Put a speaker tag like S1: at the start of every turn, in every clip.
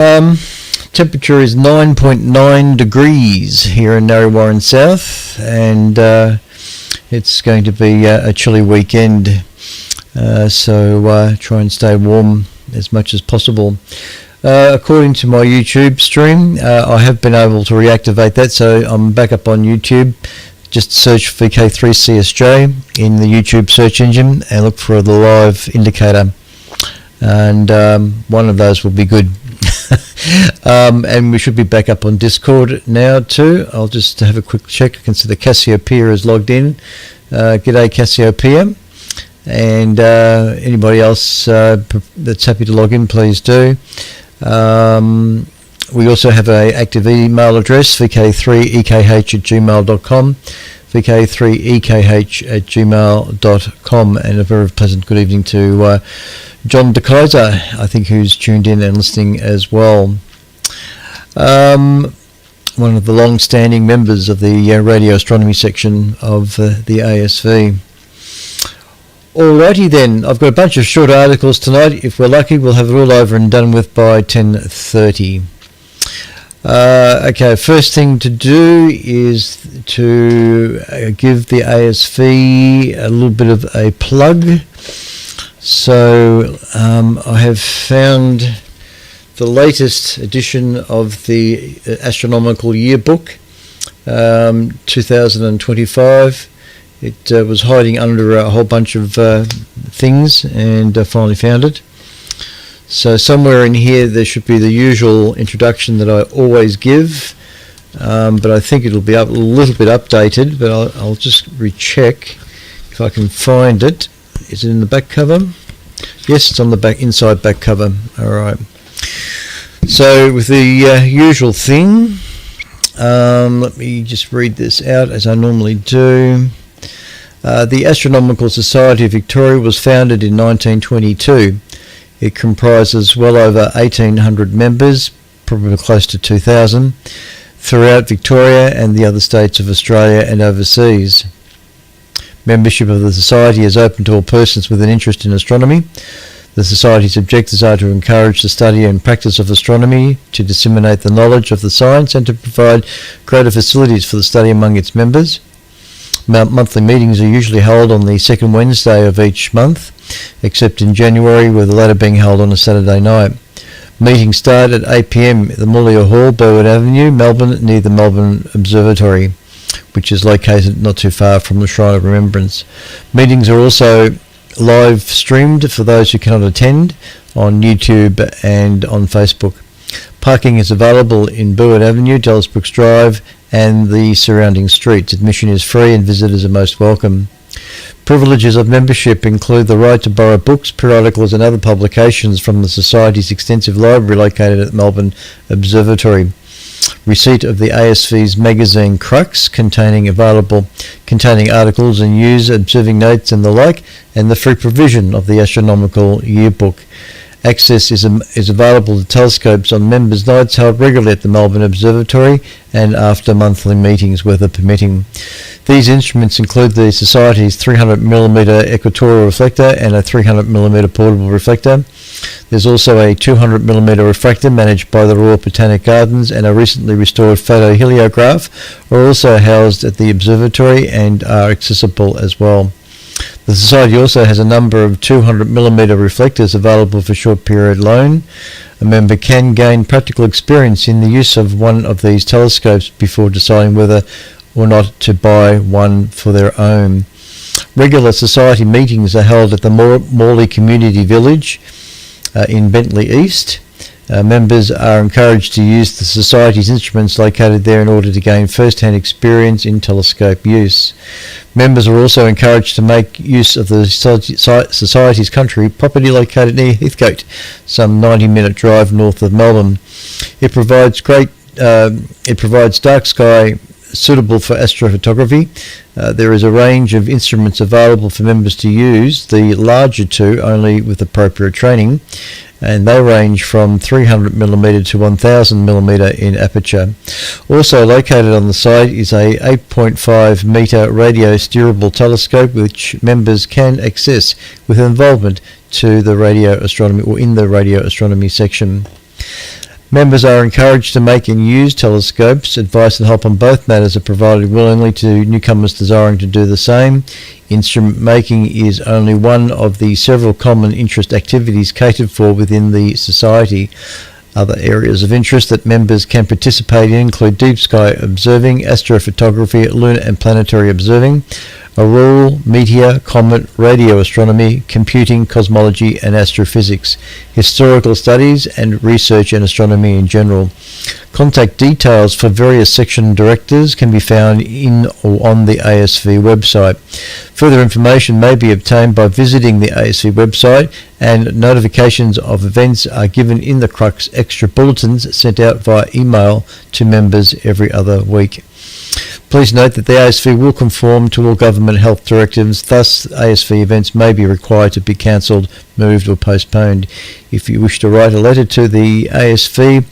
S1: Temperature is 9.9 degrees here in Narre South, and it's going to be a chilly weekend, so try and stay warm as much as possible. According to my YouTube stream, I have been able to reactivate that, so I'm back up on YouTube. Just search VK3CSJ in the YouTube search engine and look for the live indicator, and one of those will be good. And we should be back up on Discord now too. I'll just have a quick check. I can see the Cassiopeia is logged in. G'day Cassiopeia, and anybody else that's happy to log in, please do. We also have an active email address, vk3ekh@gmail.com, vk3ekh@gmail.com, and a very pleasant good evening to John De Kaiser, I think, who's tuned in and listening as well. One of the long-standing members of the radio astronomy section of the ASV. Alrighty then, I've got a bunch of short articles tonight. If we're lucky, we'll have it all over and done with by 10:30. Okay, first thing to do is to give the ASV a little bit of a plug. So I have found the latest edition of the Astronomical Yearbook 2025. It was hiding under a whole bunch of things, and I finally found it. So somewhere in here there should be the usual introduction that I always give, but I think it'll be a little bit updated, but I'll just recheck if I can find it. Is it in the back cover? Yes, it's on the inside back cover. Alright. So with the usual thing, let me just read this out as I normally do. The Astronomical Society of Victoria was founded in 1922. It comprises well over 1,800 members, probably close to 2,000, throughout Victoria and the other states of Australia and overseas. Membership of the Society is open to all persons with an interest in astronomy. The Society's objectives are to encourage the study and practice of astronomy, to disseminate the knowledge of the science, and to provide greater facilities for the study among its members. Monthly meetings are usually held on the second Wednesday of each month, except in January, with the latter being held on a Saturday night. Meetings start at 8 p.m. at the Mullier Hall, Burwood Avenue, Melbourne, near the Melbourne Observatory, which is located not too far from the Shrine of Remembrance. Meetings are also live streamed for those who cannot attend on YouTube and on Facebook. Parking is available in Burwood Avenue, Dallas Brooks Drive, and the surrounding streets. Admission is free and visitors are most welcome. Privileges of membership include the right to borrow books, periodicals and other publications from the Society's extensive library located at Melbourne Observatory. Receipt of the ASV's magazine Crux, containing articles and news, observing notes and the like, and the free provision of the Astronomical Yearbook. Access is available to telescopes on members' nights held regularly at the Melbourne Observatory and after monthly meetings, weather permitting. These instruments include the Society's 300mm equatorial reflector and a 300mm portable reflector. There's also a 200mm refractor managed by the Royal Botanic Gardens, and a recently restored photoheliograph are also housed at the observatory and are accessible as well. The Society also has a number of 200mm reflectors available for short period loan. A member can gain practical experience in the use of one of these telescopes before deciding whether or not to buy one for their own. Regular Society meetings are held at the Morley Community Village in Bentley East. Members are encouraged to use the Society's instruments located there in order to gain first-hand experience in telescope use. Members are also encouraged to make use of the Society's country property located near Heathcote, some 90-minute drive north of Melbourne. It provides dark sky suitable for astrophotography. There is a range of instruments available for members to use, the larger two only with appropriate training, and they range from 300mm to 1000mm in aperture. Also located on the site is a 8.5 metre radio steerable telescope which members can access with involvement to the radio astronomy or in the radio astronomy section. Members are encouraged to make and use telescopes. Advice and help on both matters are provided willingly to newcomers desiring to do the same. Instrument making is only one of the several common interest activities catered for within the Society. Other areas of interest that members can participate in include deep sky observing, astrophotography, lunar and planetary observing, auroral, meteor, comet, radio astronomy, computing, cosmology and astrophysics, historical studies and research in astronomy in general. Contact details for various section directors can be found in or on the ASV website. Further information may be obtained by visiting the ASV website, and notifications of events are given in the Crux Extra Bulletins sent out via email to members every other week. Please note that the ASV will conform to all government health directives, thus ASV events may be required to be cancelled, moved or postponed. If you wish to write a letter to the ASV,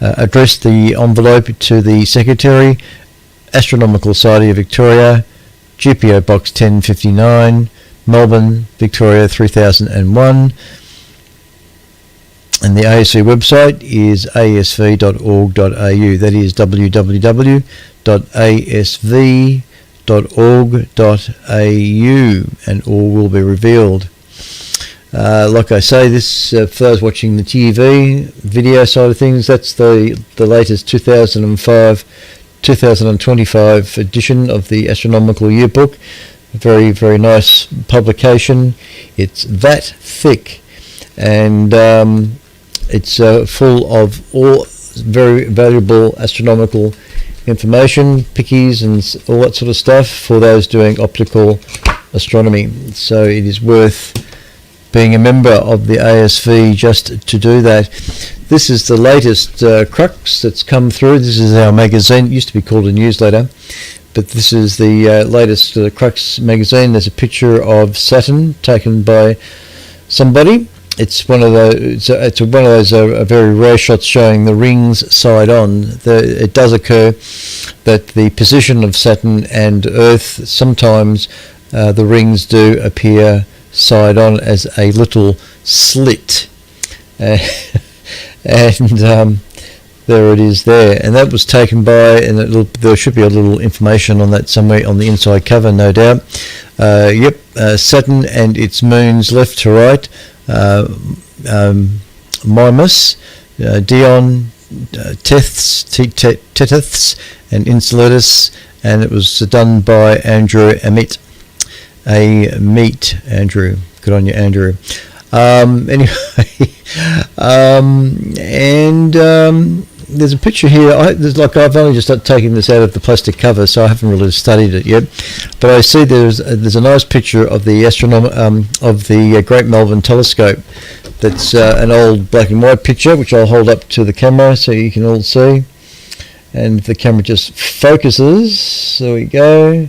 S1: address the envelope to the Secretary, Astronomical Society of Victoria, GPO Box 1059, Melbourne, Victoria 3001. And the ASV website is asv.org.au. That is www.asv.org.au, and all will be revealed. Like I say, this for those watching the TV video side of things, that's the latest 2025 edition of the Astronomical Yearbook. A very, very nice publication. It's that thick, and it's full of all very valuable astronomical information, pickies and all that sort of stuff for those doing optical astronomy. So it is worth being a member of the ASV just to do that. This is the latest Crux that's come through. This is our magazine. It used to be called a newsletter, but this is the latest Crux magazine. There's a picture of Saturn taken by somebody. It's one of those. It's one of those very rare shots showing the rings side on. It does occur that the position of Saturn and Earth, sometimes the rings do appear side on as a little slit, and there it is there. And that was taken by, and there should be a little information on that somewhere on the inside cover, no doubt. Saturn and its moons left to right. Mimas, Dion, Tethys, and Enceladus, and it was done by Andrew Amit. Andrew. Good on you, Andrew. There's a picture here. I've only just taken this out of the plastic cover, so I haven't really studied it yet. But I see there's a nice picture of the of the Great Melbourne Telescope. That's an old black and white picture, which I'll hold up to the camera so you can all see. And if the camera just focuses, there we go.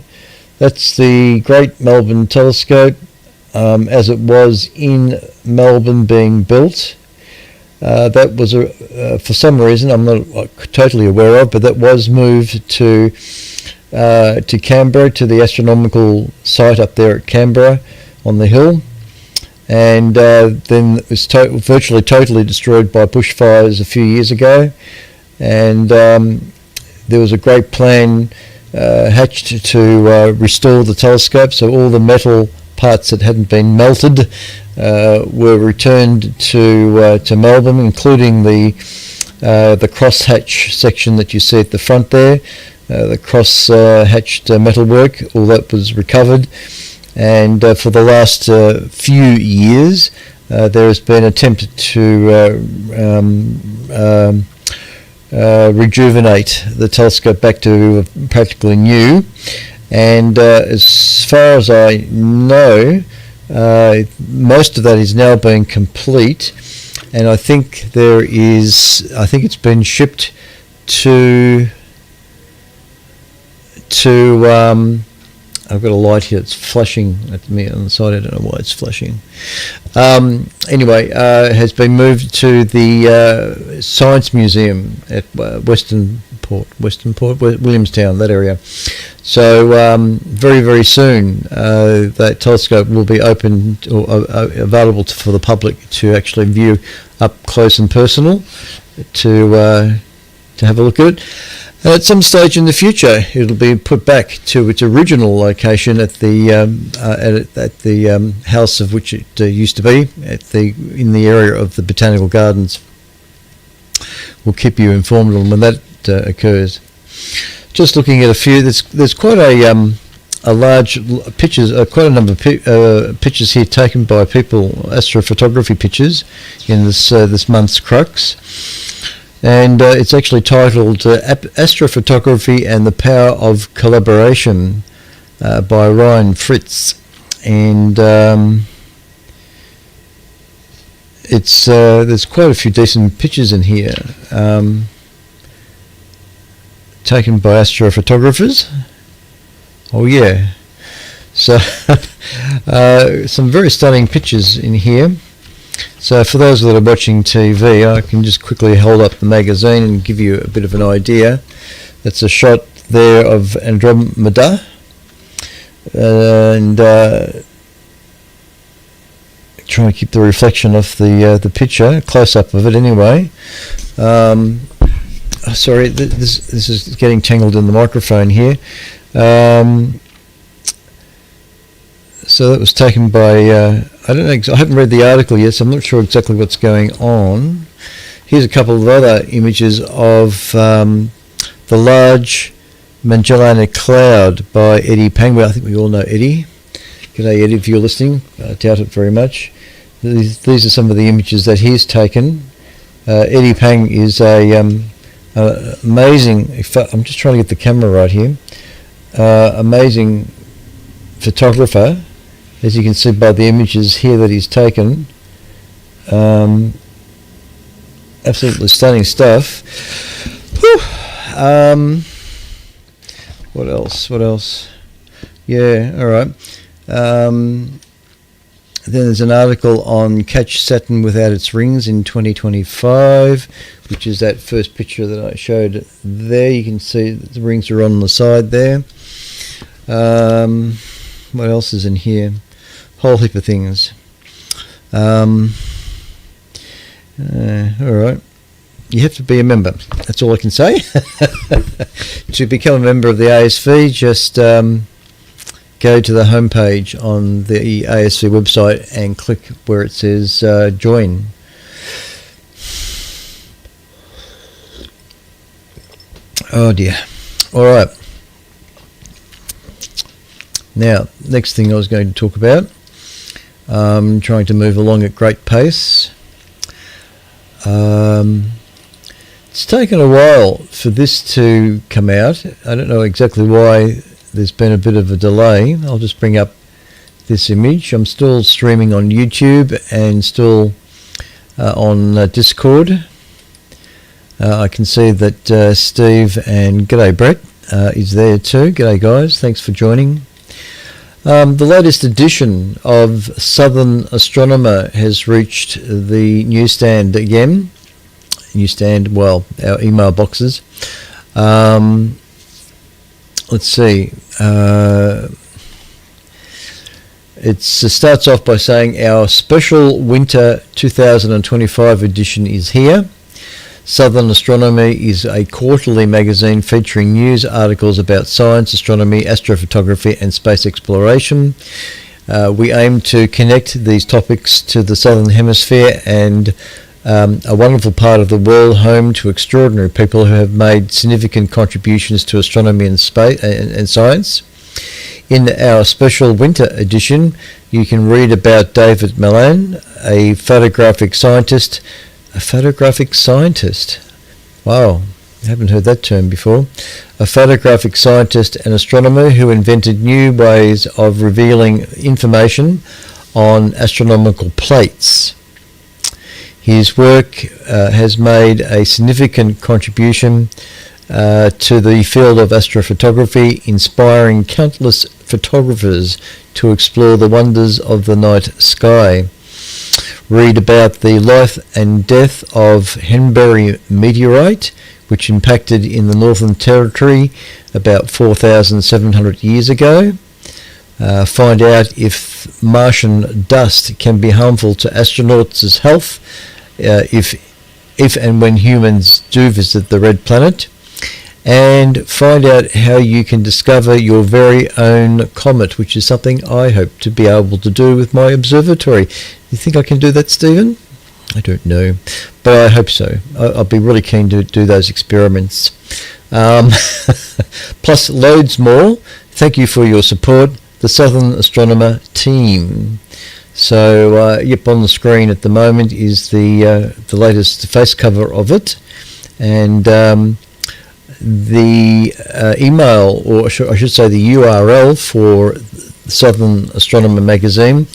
S1: That's the Great Melbourne Telescope as it was in Melbourne being built. That was for some reason I'm not totally aware of, but that was moved to Canberra, to the astronomical site up there at Canberra on the hill, and then it was virtually totally destroyed by bushfires a few years ago. And there was a great plan hatched to restore the telescope, so all the metal parts that hadn't been melted were returned to Melbourne, including the crosshatch section that you see at the front there, the cross-hatched metalwork. All that was recovered, and for the last few years there has been an attempt to rejuvenate the telescope back to practically new. And as far as I know, most of that is now being complete, and I think it's been shipped to I've got a light here, it's flashing at me on the side, I don't know why it's flashing. Anyway, has been moved to the Science Museum at Williamstown, that area. So very, very soon that telescope will be open or available for the public to actually view up close and personal. to have a look at it. And at some stage in the future, it'll be put back to its original location at the house of which it used to be in the area of the Botanical Gardens. We'll keep you informed on when that occurs. Just looking at a few, there's quite a large pictures, quite a number of pictures here taken by people, astrophotography pictures, in this month's Crux. And it's actually titled Astrophotography and the Power of Collaboration by Ryan Fritz. And there's quite a few decent pictures in here taken by astrophotographers. Oh yeah. So some very stunning pictures in here. So for those that are watching TV, I can just quickly hold up the magazine and give you a bit of an idea. That's a shot there of Andromeda, and trying to keep the reflection off the picture, close up of it anyway. Sorry, this is getting tangled in the microphone here. So that was taken by, I don't know, I haven't read the article yet, so I'm not sure exactly what's going on. Here's a couple of other images of the Large Magellanic Cloud by Eddie Pang. Well, I think we all know Eddie. G'day Eddie, if you're listening. I doubt it very much. These are some of the images that he's taken. Eddie Pang is amazing, I'm just trying to get the camera right here, amazing photographer, as you can see by the images here that he's taken. Absolutely stunning stuff. What else? Yeah, alright. Then there's an article on Catch Saturn Without Its Rings in 2025, which is that first picture that I showed there. You can see that the rings are on the side there. What else is in here? Whole heap of things. Alright. You have to be a member. That's all I can say. To become a member of the ASV, just go to the homepage on the ASV website and click where it says join. Oh dear. Alright. Now, next thing I was going to talk about, trying to move along at great pace. It's taken a while for this to come out. I don't know exactly why there's been a bit of a delay. I'll just bring up this image. I'm still streaming on YouTube and still on Discord. I can see that Steve and g'day Brett is there too. G'day guys, thanks for joining. The latest edition of Southern Astronomer has reached the newsstand again. Well, our email boxes. Let's see. It starts off by saying our special winter 2025 edition is here. Southern Astronomy is a quarterly magazine featuring news articles about science, astronomy, astrophotography and space exploration. We aim to connect these topics to the Southern Hemisphere and a wonderful part of the world, home to extraordinary people who have made significant contributions to astronomy and space and science. In our special winter edition, you can read about David Malan, a photographic scientist. A photographic scientist. Wow, I haven't heard that term before. A photographic scientist and astronomer who invented new ways of revealing information on astronomical plates. His work has made a significant contribution to the field of astrophotography, inspiring countless photographers to explore the wonders of the night sky. Read about the life and death of Henbury meteorite, which impacted in the Northern Territory about 4,700 years ago. Find out if Martian dust can be harmful to astronauts' health, if if and when humans do visit the red planet, and find out how you can discover your very own comet, which is something I hope to be able to do with my observatory. You think I can do that, Stephen? I don't know, but I hope so. I'll be really keen to do those experiments. Plus loads more. Thank you for your support, the Southern Astronomer team. So, yep, on the screen at the moment is the latest face cover of it, and the email, or I should say the URL for Southern Astronomer magazine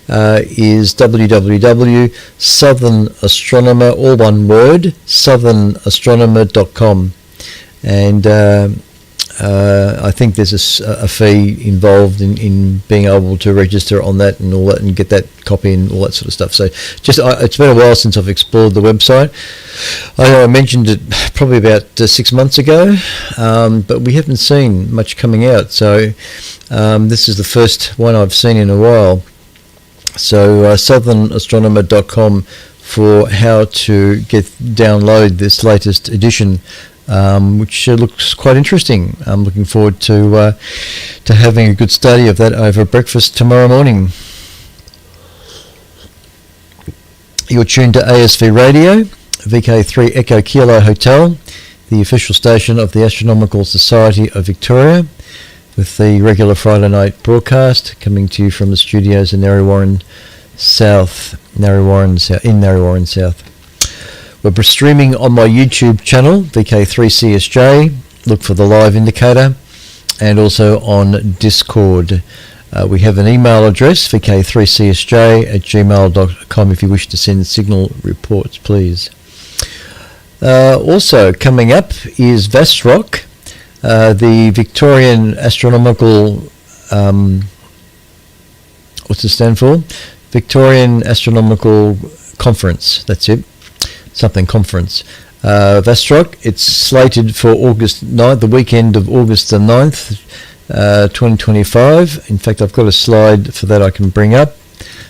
S1: is www.southernastronomer, all one word, southernastronomer.com, and I think there's a fee involved in being able to register on that and all that, and get that copy and all that sort of stuff. So it's been a while since I've explored the website. I know I mentioned it probably about 6 months ago, but we haven't seen much coming out. So this is the first one I've seen in a while. So southernastronomer.com for how to download this latest edition, which looks quite interesting. I'm looking forward to having a good study of that over breakfast tomorrow morning. You're tuned to ASV Radio, VK3 Echo Kilo Hotel, the official station of the Astronomical Society of Victoria, with the regular Friday night broadcast coming to you from the studios in Narre Warren South. We're streaming on my YouTube channel, VK3CSJ. Look for the live indicator, and also on Discord. We have an email address, vk3csj@gmail.com, if you wish to send signal reports, please. Also coming up is VASTROC, the Victorian Astronomical, what's it stand for? Victorian Astronomical Conference, that's it. Something conference. VASTROC, it's slated for August 9th, the weekend of August the 9th, 2025. In fact, I've got a slide for that I can bring up,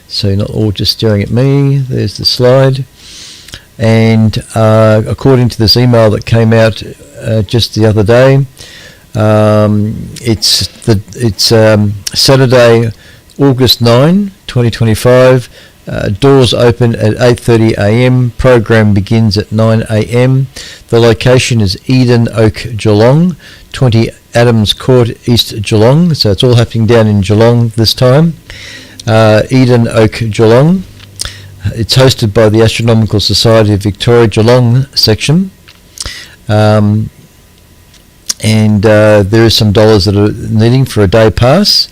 S1: so you're not all just staring at me. There's the slide. And according to this email that came out just the other day, it's Saturday, August 9, 2025. Doors open at 8:30 a.m. Program begins at 9 a.m. The location is Eden Oak, Geelong, 20 Adams Court, East Geelong. So it's all happening down in Geelong this time. Eden Oak, Geelong. It's hosted by the Astronomical Society of Victoria Geelong section. And there is some dollars that are needing for a day pass.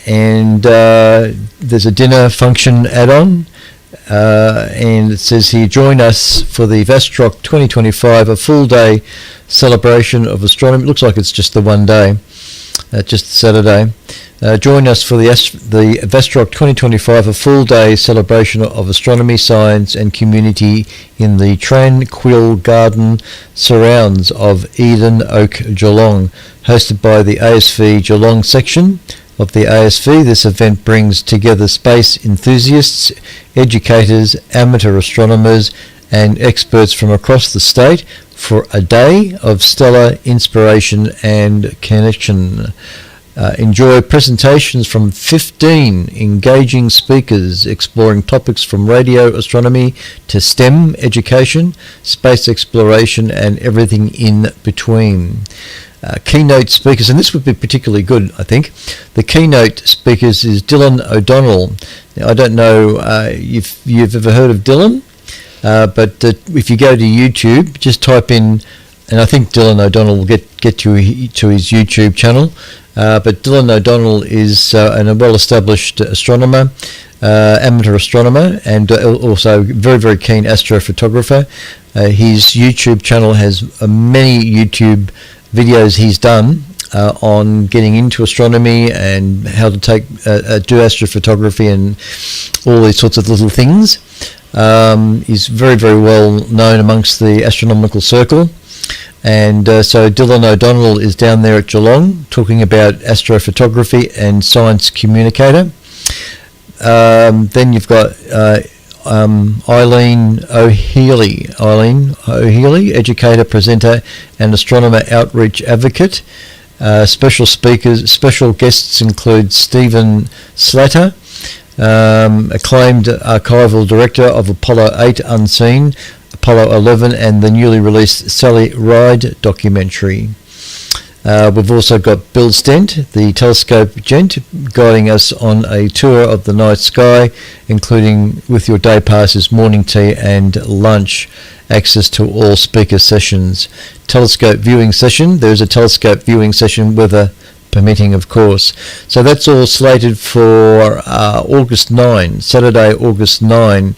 S1: And there's a dinner function add-on, and it says here, join us for the VASTROC 2025, a full day celebration of astronomy. It looks like it's just the one day, just Saturday. Join us for the VASTROC 2025, a full day celebration of astronomy, science and community in the tranquil garden surrounds of Eden Oak, Geelong, hosted by the ASV Geelong section of the ASV. This event brings together space enthusiasts, educators, amateur astronomers and experts from across the state for a day of stellar inspiration and connection. Enjoy presentations from 15 engaging speakers exploring topics from radio astronomy to STEM education, space exploration and everything in between. Keynote speakers, and this would be particularly good, I think. The keynote speakers is Dylan O'Donnell. Now, I don't know if you've ever heard of Dylan, but if you go to YouTube, just type in, and I think Dylan O'Donnell will get to his YouTube channel. But Dylan O'Donnell is a well-established astronomer, amateur astronomer, and also very, very keen astrophotographer. His YouTube channel has many YouTube videos he's done on getting into astronomy and how to do astrophotography and all these sorts of little things. He's very, very well known amongst the astronomical circle. And so Dylan O'Donnell is down there at Geelong talking about astrophotography and science communicator. Then you've got Eileen O'Healy, educator, presenter, and astronomer outreach advocate. Special guests include Stephen Slatter, acclaimed archival director of Apollo 8 Unseen, Apollo 11, and the newly released Sally Ride documentary. We've also got Bill Stent, the telescope gent, guiding us on a tour of the night sky, including with your day passes, morning tea and lunch. Access to all speaker sessions. Telescope viewing session. There's a telescope viewing session, weather permitting, of course. So that's all slated for August 9, Saturday, August 9.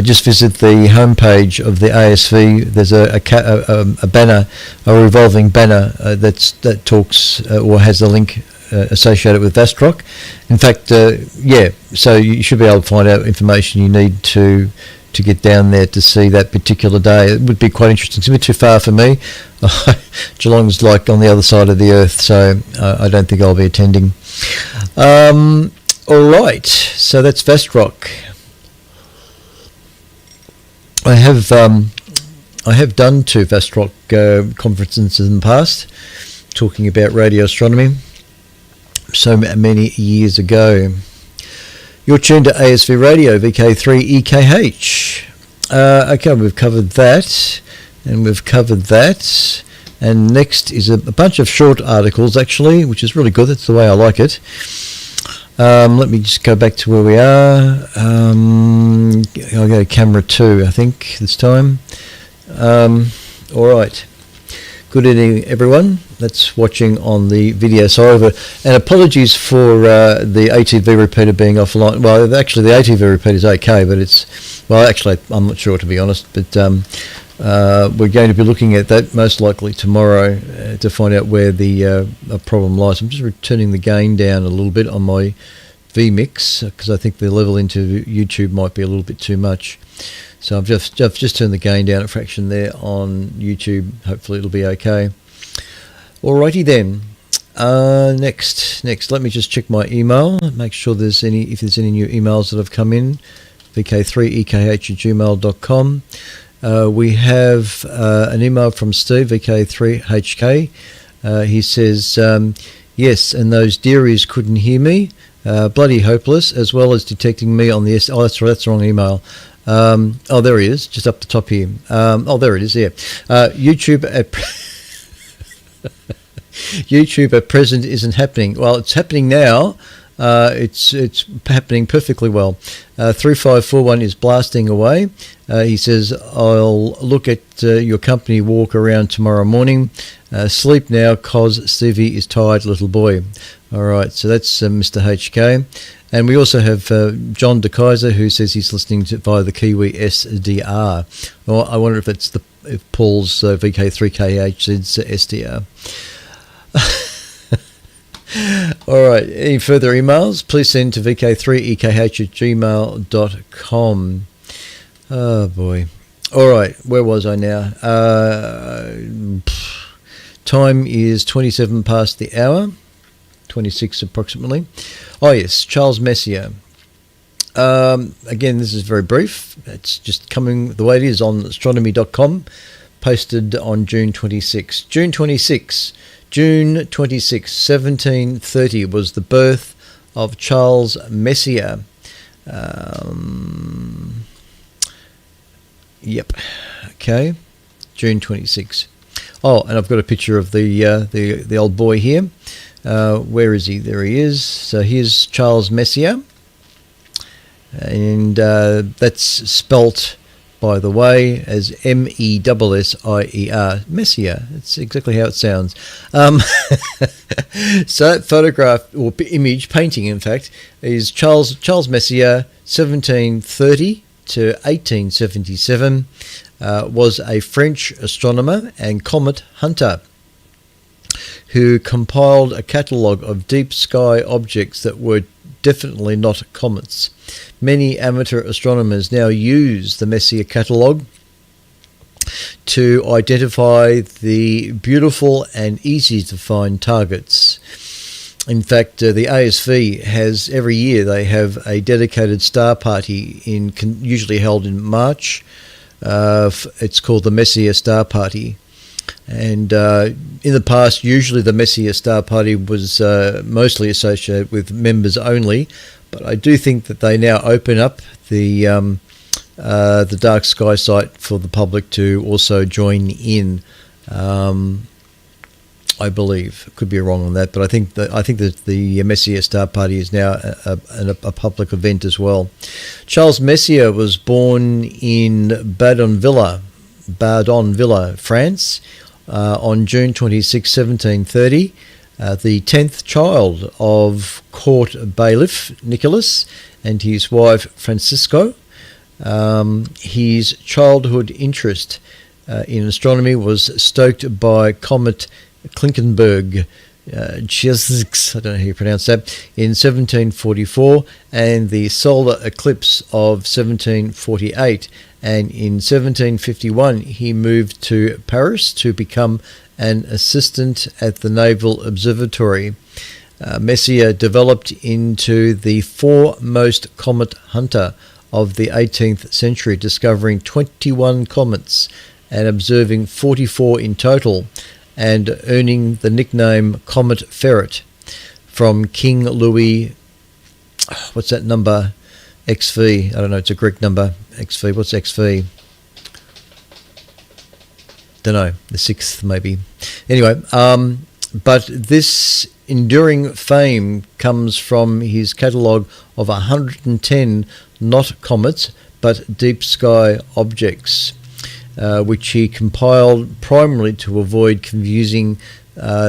S1: Just visit the homepage of the ASV. There's a banner, a revolving banner that talks or has a link associated with Vastrock. In fact, so you should be able to find out information you need to get down there to see that particular day. It would be quite interesting. It's a bit too far for me. Geelong's like on the other side of the earth, so I don't think I'll be attending. All right, so that's Vastrock. I have done 2 Vastrock conferences in the past, talking about radio astronomy, so many years ago. You're tuned to ASV Radio, VK3EKH. Okay, we've covered that, and next is a bunch of short articles, actually, which is really good. That's the way I like it. Let me just go back to where we are. I'll go to camera 2, I think, this time. All right. Good evening, everyone that's watching on the video side of it. And apologies for the ATV repeater being offline. Well, actually, the ATV repeater is okay, but I'm not sure, to be honest. But we're going to be looking at that most likely tomorrow to find out where the problem lies. I'm just turning the gain down a little bit on my vMix because I think the level into YouTube might be a little bit too much. So I've just turned the gain down a fraction there on YouTube. Hopefully it'll be okay. Alrighty then. Next, let me just check my email. Make sure if there's any new emails that have come in. vk3ekh@gmail.com. We have an email from Steve, VK3HK. He says, yes, and those dearies couldn't hear me. Bloody hopeless, as well as detecting me on the that's the wrong email. There he is, just up the top here. There it is, yeah. YouTube at present isn't happening. Well, it's happening now. It's happening perfectly well. 3541 is blasting away. He says, I'll look at your company walk around tomorrow morning. Sleep now, cause Stevie is tired, little boy. All right, so that's Mr. HK. And we also have John De Kaiser, who says he's listening via the Kiwi SDR. Well, I wonder if Paul's VK3KH's SDR. All right, any further emails, please send to vk3ekh@gmail.com. Oh boy. All right, where was I now? Time is 27 past the hour, 26 approximately. Oh yes, Charles Messier. Again, this is very brief. It's just coming the way it is on astronomy.com, posted on June 26. June 26, 1730 was the birth of Charles Messier. Yep. Okay. June 26. Oh, and I've got a picture of the old boy here. Where is he? There he is. So here's Charles Messier, and that's spelt, by the way, as Messier. Messier. It's exactly how it sounds. So that photograph, or image, painting in fact, is Charles Messier, 1730 to 1877, was a French astronomer and comet hunter who compiled a catalogue of deep sky objects that were definitely not comets. Many amateur astronomers now use the Messier catalogue to identify the beautiful and easy to find targets. In fact, the ASV has every year they have a dedicated star party usually held in March. It's called the Messier Star Party, and in the past, usually the Messier Star Party was mostly associated with members only. But I do think that they now open up the Dark Sky site for the public to also join in. I believe, could be wrong on that, but I think that the Messier Star Party is now a public event as well. Charles Messier was born in Badonville, France, on June 26, 1730. The 10th child of court bailiff Nicholas and his wife Francisco. His childhood interest in astronomy was stoked by comet Klinkenberg, I don't know how you pronounce that, in 1744, and the solar eclipse of 1748. And in 1751, he moved to Paris to become an assistant at the Naval Observatory. Messier developed into the foremost comet hunter of the 18th century, discovering 21 comets and observing 44 in total, and earning the nickname Comet Ferret from King Louis, what's that number, XV? I don't know, it's a Greek number, XV. What's XV? Don't know, the 6th maybe. Anyway, but this enduring fame comes from his catalogue of 110 not comets but deep sky objects, which he compiled primarily to avoid confusing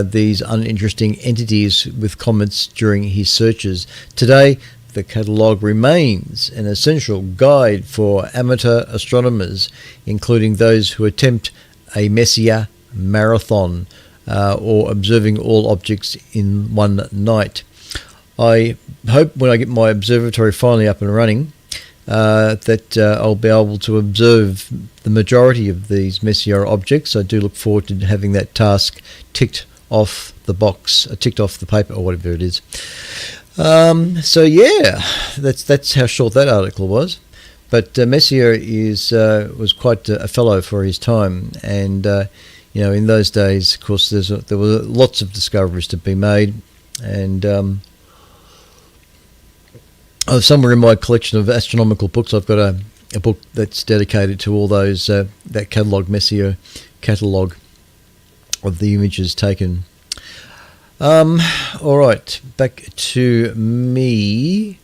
S1: these uninteresting entities with comets during his searches. Today, the catalogue remains an essential guide for amateur astronomers, including those who attempt a Messier marathon or observing all objects in one night. I hope when I get my observatory finally up and running that I'll be able to observe the majority of these Messier objects. I do look forward to having that task ticked off the box, ticked off the paper, or whatever it is. So yeah, that's how short that article was. But Messier was quite a fellow for his time, and in those days, of course, there were lots of discoveries to be made, and somewhere in my collection of astronomical books, I've got a book that's dedicated to all those that catalogue, Messier catalogue of the images taken. All right, back to me.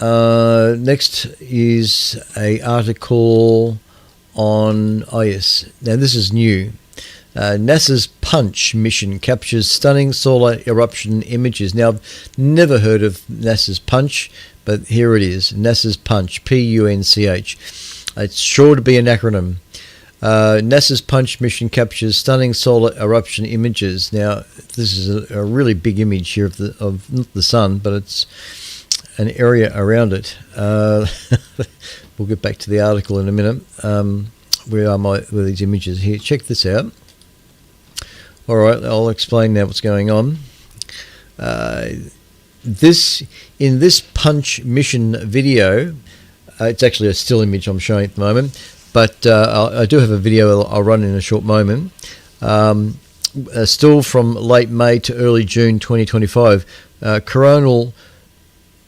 S1: Next is a article on, yes, now this is new. NASA's Punch mission captures stunning solar eruption images. Now, I've never heard of NASA's Punch, but here it is, NASA's Punch, P-U-N-C-H. It's sure to be an acronym. NASA's Punch mission captures stunning solar eruption images. Now, this is a really big image here of not the sun, but it's an area around it. We'll get back to the article in a minute. Where are these images here? Check this out. All right, I'll explain now what's going on. In this Punch mission video, it's actually a still image I'm showing at the moment, but I do have a video I'll run in a short moment. Still from late May to early June 2025. Coronal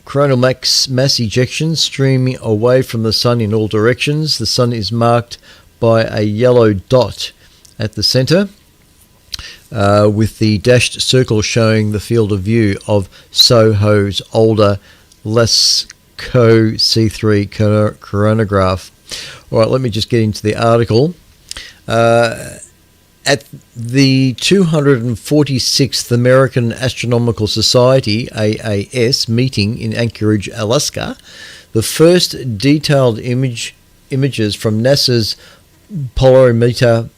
S1: mass ejections streaming away from the sun in all directions. The sun is marked by a yellow dot at the center, with the dashed circle showing the field of view of SOHO's older LASCO C3 coronagraph. All right, let me just get into the article. At the 246th American Astronomical Society, AAS, meeting in Anchorage, Alaska, the first detailed images from NASA's polarimeter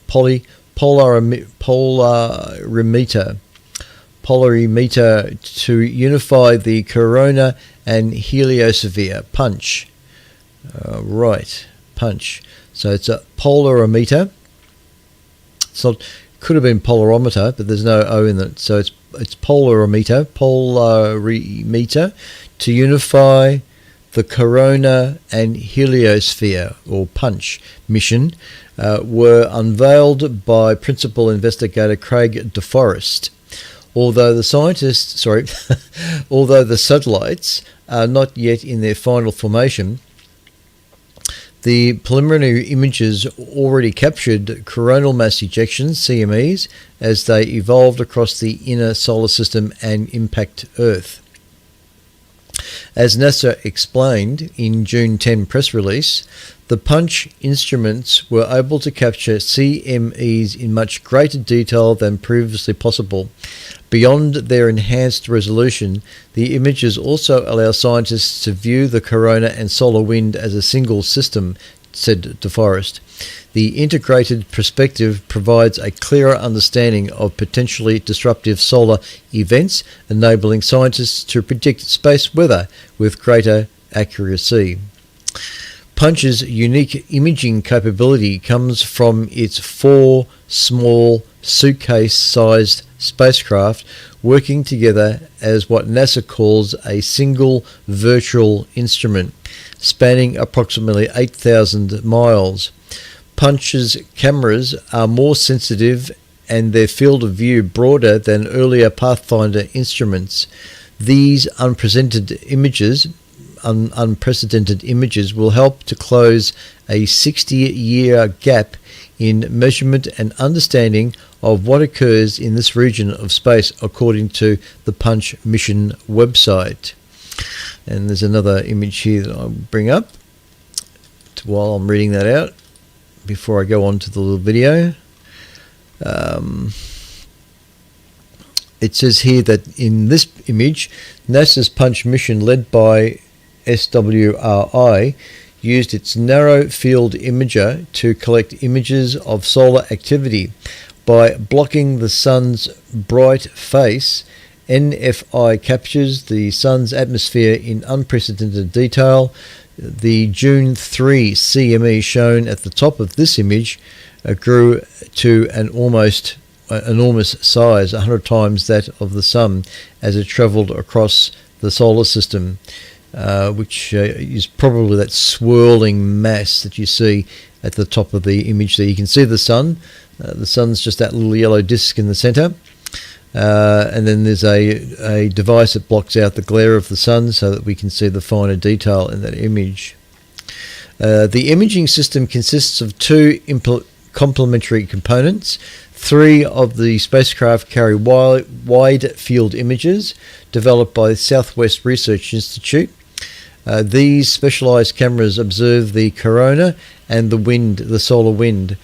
S1: to unify the corona and heliosphere. Punch. Right, Punch. So it's a polarimeter. Could have been polarimeter, but there's no O in it, so it's polarimeter to unify the corona and heliosphere, or PUNCH, mission were unveiled by principal investigator Craig DeForest. Although the satellites are not yet in their final formation, the preliminary images already captured coronal mass ejections, CMEs, as they evolved across the inner solar system and impact Earth. As NASA explained in June 10 press release, the PUNCH instruments were able to capture CMEs in much greater detail than previously possible. Beyond their enhanced resolution, the images also allow scientists to view the corona and solar wind as a single system, said DeForest. The integrated perspective provides a clearer understanding of potentially disruptive solar events, enabling scientists to predict space weather with greater accuracy. PUNCH's unique imaging capability comes from its 4 small suitcase-sized spacecraft working together as what NASA calls a single virtual instrument, spanning approximately 8,000 miles. PUNCH's cameras are more sensitive and their field of view broader than earlier Pathfinder instruments. These unprecedented images will help to close a 60-year gap in measurement and understanding of what occurs in this region of space, according to the PUNCH mission website. And there's another image here that I'll bring up while I'm reading that out before I go on to the little video. It says here that in this image, NASA's PUNCH mission, led by SWRI, used its narrow field imager to collect images of solar activity. By blocking the sun's bright face, NFI captures the sun's atmosphere in unprecedented detail. The June 3 CME shown at the top of this image grew to an almost enormous size, 100 times that of the sun, as it travelled across the solar system, which is probably that swirling mass that you see at the top of the image there. You can see the sun. The sun's just that little yellow disk in the centre. And then there's a device that blocks out the glare of the sun so that we can see the finer detail in that image. The imaging system consists of 2 complementary components. 3 of the spacecraft carry wide field images developed by the Southwest Research Institute. These specialized cameras observe the corona and the solar wind,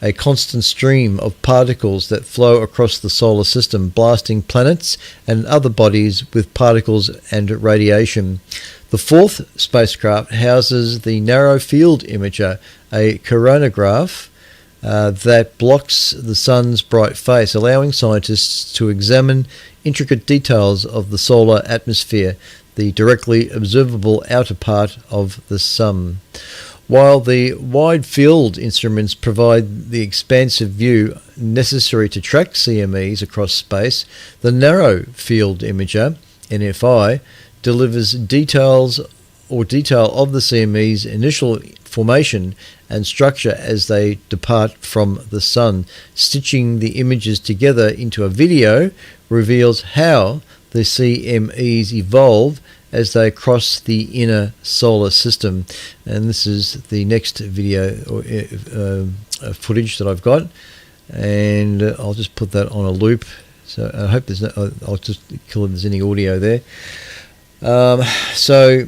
S1: a constant stream of particles that flow across the solar system, blasting planets and other bodies with particles and radiation. The 4th spacecraft houses the narrow field imager, a coronagraph that blocks the sun's bright face, allowing scientists to examine intricate details of the solar atmosphere, the directly observable outer part of the sun. While the wide field instruments provide the expansive view necessary to track CMEs across space, the narrow field imager, NFI, delivers detail of the CME's initial formation and structure as they depart from the sun. Stitching the images together into a video reveals how the CMEs evolve as they cross the inner solar system. And this is the next video or footage that I've got, and I'll just put that on a loop. So I hope there's no, I'll just kill if there's any audio there. So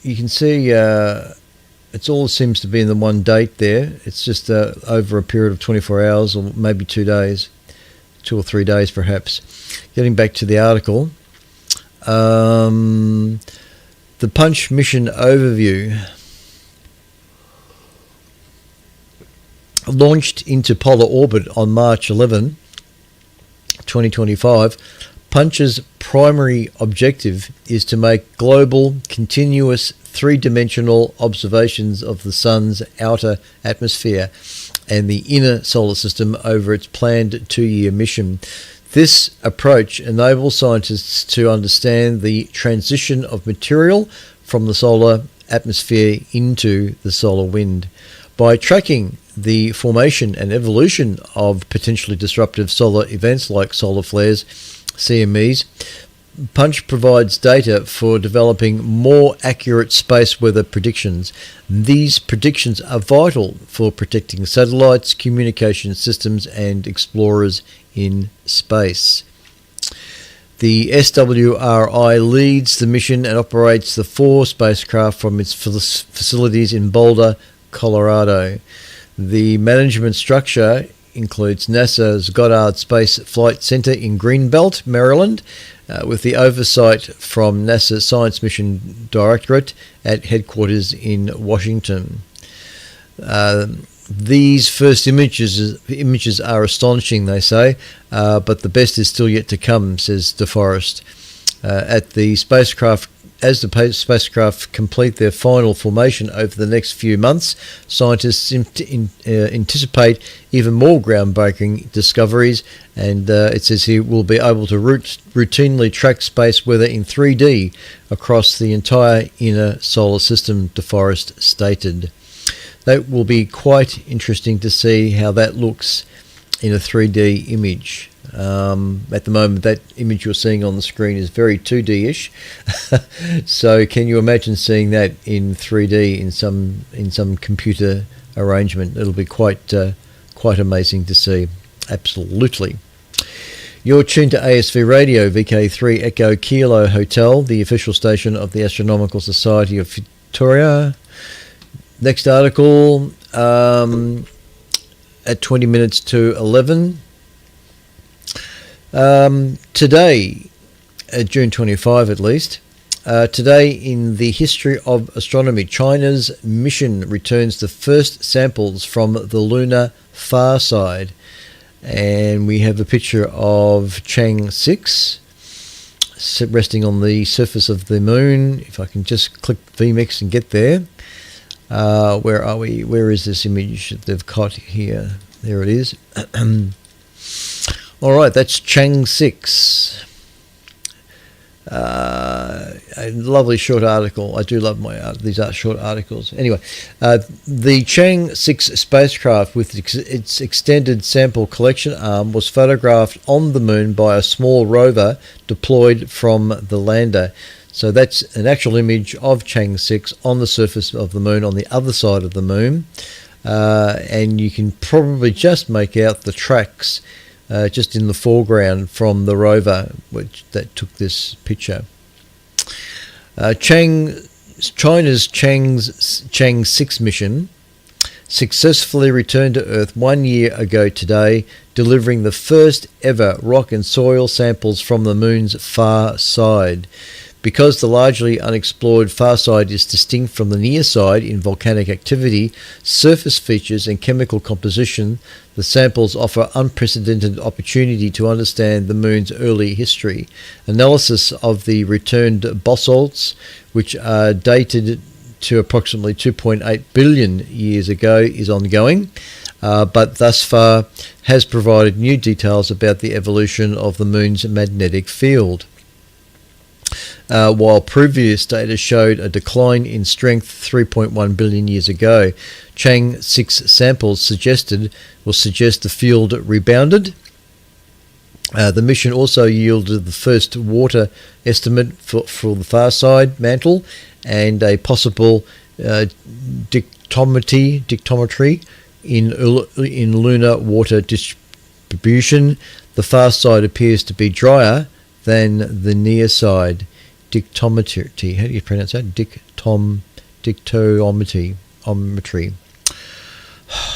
S1: you can see it's all seems to be in the one date there. It's just over a period of 24 hours or maybe 2 days, 2 or 3 days perhaps. Getting back to the article, the PUNCH mission overview. Launched into polar orbit on March 11, 2025, PUNCH's primary objective is to make global, continuous, three-dimensional observations of the sun's outer atmosphere and the inner solar system over its planned 2-year mission. This approach enables scientists to understand the transition of material from the solar atmosphere into the solar wind. By tracking the formation and evolution of potentially disruptive solar events like solar flares, CMEs, Punch provides data for developing more accurate space weather predictions. These predictions are vital for protecting satellites, communication systems, and explorers in space. The SWRI leads the mission and operates the 4 spacecraft from its facilities in Boulder, Colorado. The management structure includes NASA's Goddard Space Flight Center in Greenbelt, Maryland, with the oversight from NASA Science Mission Directorate at headquarters in Washington. These first images are astonishing, they say, but the best is still yet to come, says DeForest. As the spacecraft complete their final formation over the next few months, scientists anticipate even more groundbreaking discoveries, and it says here we'll be able to routinely track space weather in 3D across the entire inner solar system, DeForest stated. That will be quite interesting to see how that looks in a 3D image. At the moment, that image you're seeing on the screen is very 2D-ish. So can you imagine seeing that in 3D in some computer arrangement? It'll be quite amazing to see. Absolutely. You're tuned to ASV Radio, VK3 Echo Kilo Hotel, the official station of the Astronomical Society of Victoria. Next article at 20 minutes to 11. Today, June 25 at least, today in the history of astronomy, China's mission returns the first samples from the lunar far side. And we have a picture of Chang 6 resting on the surface of the moon. If I can just click vMix and get there. Where are we? Where is this image that they've got here? There it is. All right, that's Chang 6. A lovely short article. I do love these short articles. Anyway, the Chang 6 spacecraft with its extended sample collection arm was photographed on the moon by a small rover deployed from the lander. So that's an actual image of Chang 6 on the surface of the moon, on the other side of the moon. And you can probably just make out the tracks just in the foreground from the rover that took this picture. China's Chang 6 mission successfully returned to Earth 1 year ago today, delivering the first ever rock and soil samples from the moon's far side. Because the largely unexplored far side is distinct from the near side in volcanic activity, surface features and chemical composition, the samples offer unprecedented opportunity to understand the moon's early history. Analysis of the returned basalts, which are dated to approximately 2.8 billion years ago, is ongoing, but thus far has provided new details about the evolution of the moon's magnetic field. While previous data showed a decline in strength 3.1 billion years ago, Chang 6 samples suggest the field rebounded. The mission also yielded the first water estimate for the far side mantle and a possible dictometry in lunar water distribution. The far side appears to be drier than the near side. Dictometry. How do you pronounce that? Dictometry.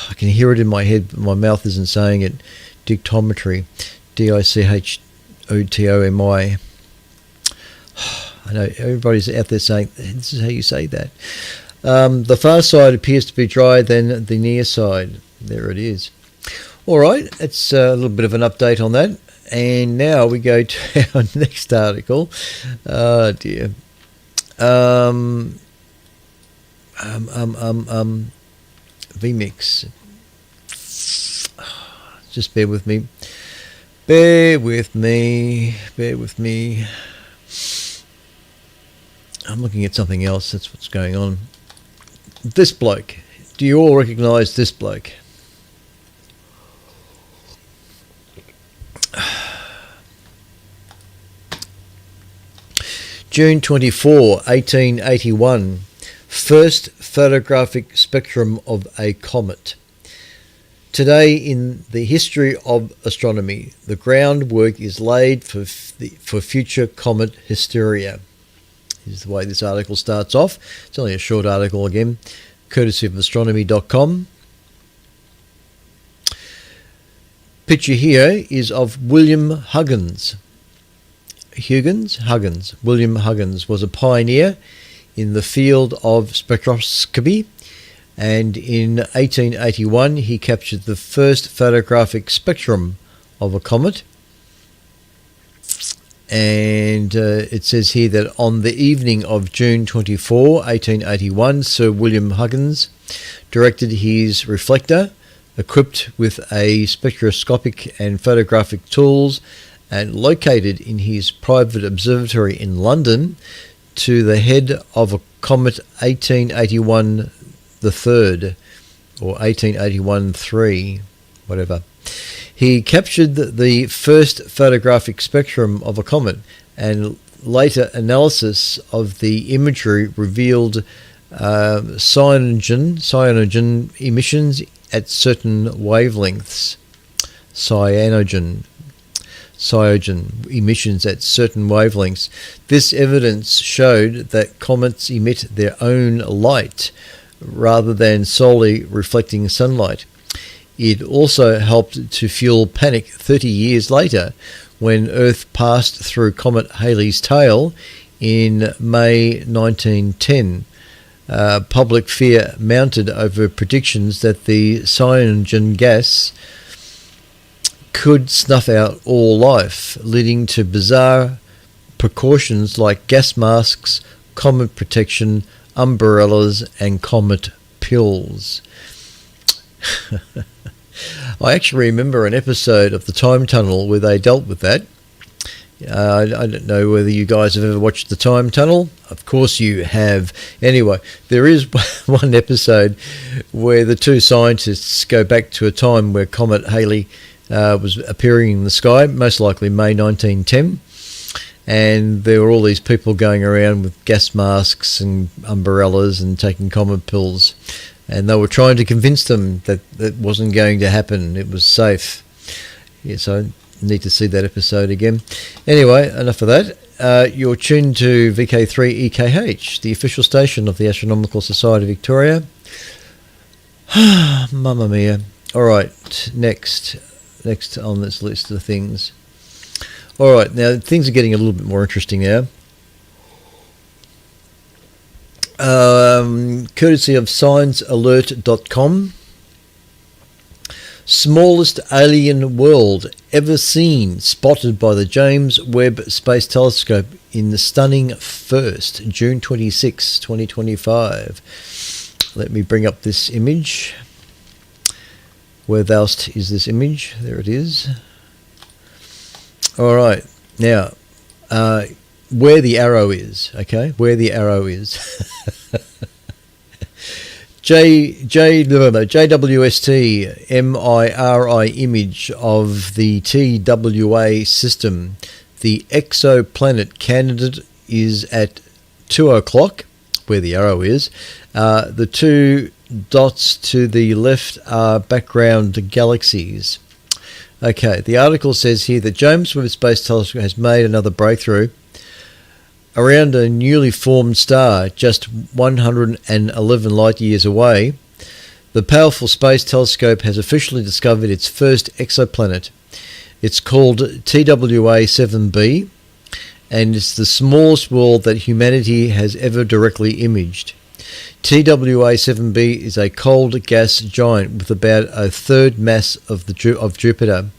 S1: I can hear it in my head, but my mouth isn't saying it. Dictometry. Dichotomy. I know everybody's out there saying this is how you say that. The far side appears to be drier than the near side. There it is. All right, that's a little bit of an update on that. And now we go to our next article. Oh dear. vMix. Just bear with me. Bear with me. Bear with me. I'm looking at something else. That's what's going on. This bloke. Do you all recognise this bloke? June 24, 1881. First photographic spectrum of a comet. Today, in the history of astronomy, the groundwork is laid for future comet hysteria. Is the way this article starts off. It's only a short article again, courtesy of astronomy.com. Picture here is of William Huggins. William Huggins was a pioneer in the field of spectroscopy, and in 1881 he captured the first photographic spectrum of a comet. And it says here that on the evening of June 24, 1881, Sir William Huggins directed his reflector, equipped with a spectroscopic and photographic tools, and located in his private observatory in London, to the head of a comet 1881 the third, or 1881-3, whatever. He captured the first photographic spectrum of a comet, and later analysis of the imagery revealed cyanogen emissions at certain wavelengths. Cyanogen emissions at certain wavelengths. This evidence showed that comets emit their own light rather than solely reflecting sunlight. It also helped to fuel panic 30 years later when Earth passed through Comet Halley's tail in May 1910. Public fear mounted over predictions that the cyanogen gas could snuff out all life, leading to bizarre precautions like gas masks, comet protection, umbrellas, and comet pills. I actually remember an episode of the Time Tunnel where they dealt with that. I don't know whether you guys have ever watched the Time Tunnel. Of course you have. Anyway, there is one episode where the two scientists go back to a time where Comet Halley was appearing in the sky, most likely May 1910. And there were all these people going around with gas masks and umbrellas and taking comet pills. And they were trying to convince them that that wasn't going to happen. It was safe. Yes, I need to see that episode again. Anyway, enough of that. You're tuned to VK3EKH, the official station of the Astronomical Society of Victoria. Mamma mia. All right, next on this list of things. All right, now things are getting a little bit more interesting now. Courtesy of ScienceAlert.com. Smallest alien world ever seen, spotted by the James Webb Space Telescope in the stunning first, June 26, 2025. Let me bring up this image. Where thou'st is this image? There it is. All right, now where the arrow is, okay? Where the arrow is. JWST MIRI image of the TWA system. The exoplanet candidate is at 2 o'clock, where the arrow is. The two dots to the left are background galaxies. Okay, the article says here that James Webb Space Telescope has made another breakthrough around a newly formed star just 111 light years away. The powerful space telescope has officially discovered its first exoplanet. It's called TWA-7b, and it's the smallest world that humanity has ever directly imaged. TWA-7b is a cold gas giant with about a third mass of Jupiter,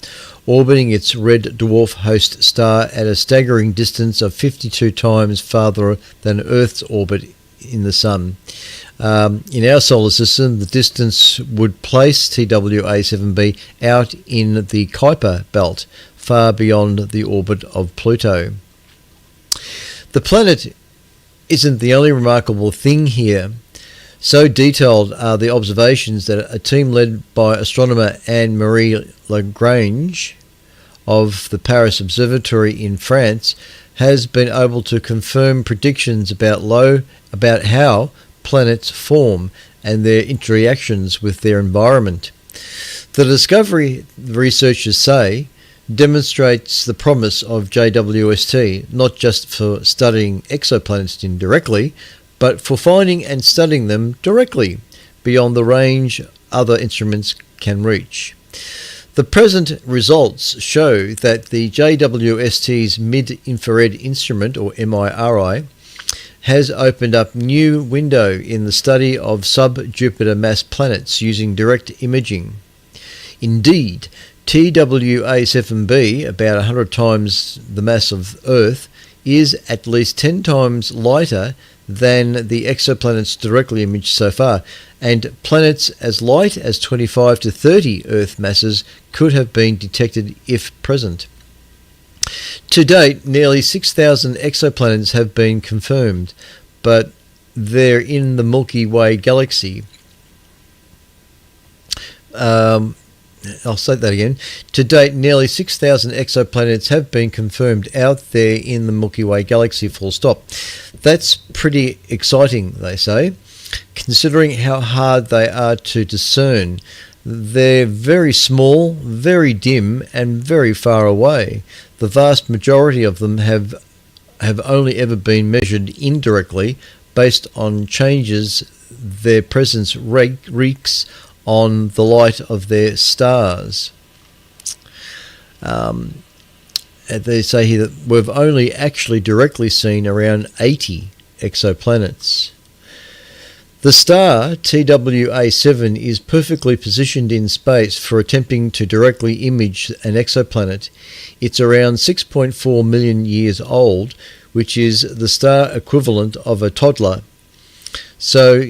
S1: orbiting its red dwarf host star at a staggering distance of 52 times farther than Earth's orbit in the Sun. In our solar system, the distance would place TWA7b out in the Kuiper belt, far beyond the orbit of Pluto. The planet isn't the only remarkable thing here. So detailed are the observations that a team led by astronomer Anne-Marie Lagrange of the Paris Observatory in France has been able to confirm predictions about how planets form and their interactions with their environment. The discovery, the researchers say, demonstrates the promise of JWST, not just for studying exoplanets indirectly, but for finding and studying them directly, beyond the range other instruments can reach. The present results show that the JWST's Mid-Infrared Instrument, or MIRI, has opened up new window in the study of sub-Jupiter mass planets using direct imaging. Indeed, TWA7b, about 100 times the mass of Earth, is at least 10 times lighter than the exoplanets directly imaged so far, and planets as light as 25 to 30 Earth masses could have been detected if present. To date, nearly 6,000 exoplanets have been confirmed, but they're in the Milky Way galaxy. I'll say that again. To date, nearly 6,000 exoplanets have been confirmed out there in the Milky Way galaxy, full stop. That's pretty exciting, they say, considering how hard they are to discern. They're very small, very dim, and very far away. The vast majority of them have only ever been measured indirectly based on changes their presence wreaks on the light of their stars. They say here that we've only actually directly seen around 80 exoplanets. The star TWA7 is perfectly positioned in space for attempting to directly image an exoplanet. It's around 6.4 million years old, which is the star equivalent of a toddler. So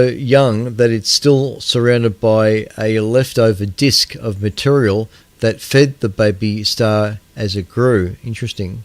S1: young that it's still surrounded by a leftover disk of material that fed the baby star as it grew. Interesting.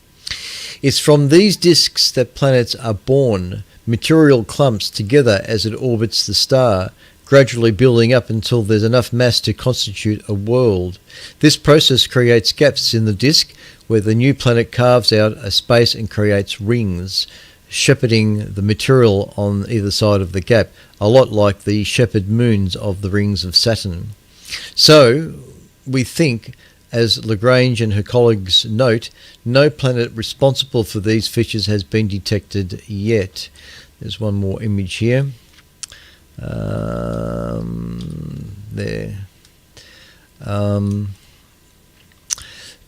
S1: It's from these disks that planets are born, material clumps together as it orbits the star, gradually building up until there's enough mass to constitute a world. This process creates gaps in the disk where the new planet carves out a space and creates rings, shepherding the material on either side of the gap, a lot like the shepherd moons of the rings of Saturn. So, we think, as Lagrange and her colleagues note, no planet responsible for these features has been detected yet. There's one more image here. There.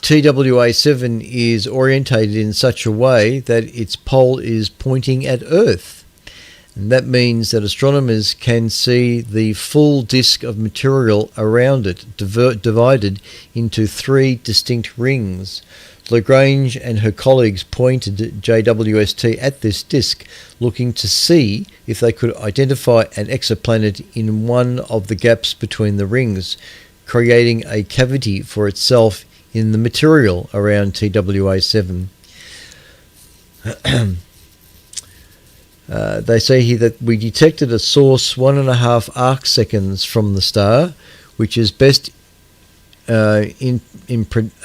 S1: TWA7 is orientated in such a way that its pole is pointing at Earth. And that means that astronomers can see the full disk of material around it, divided into 3 distinct rings. Lagrange and her colleagues pointed JWST at this disk, looking to see if they could identify an exoplanet in one of the gaps between the rings, creating a cavity for itself in the material around TWA7. They say here that we detected a source 1.5 arc seconds from the star, which is best interpreted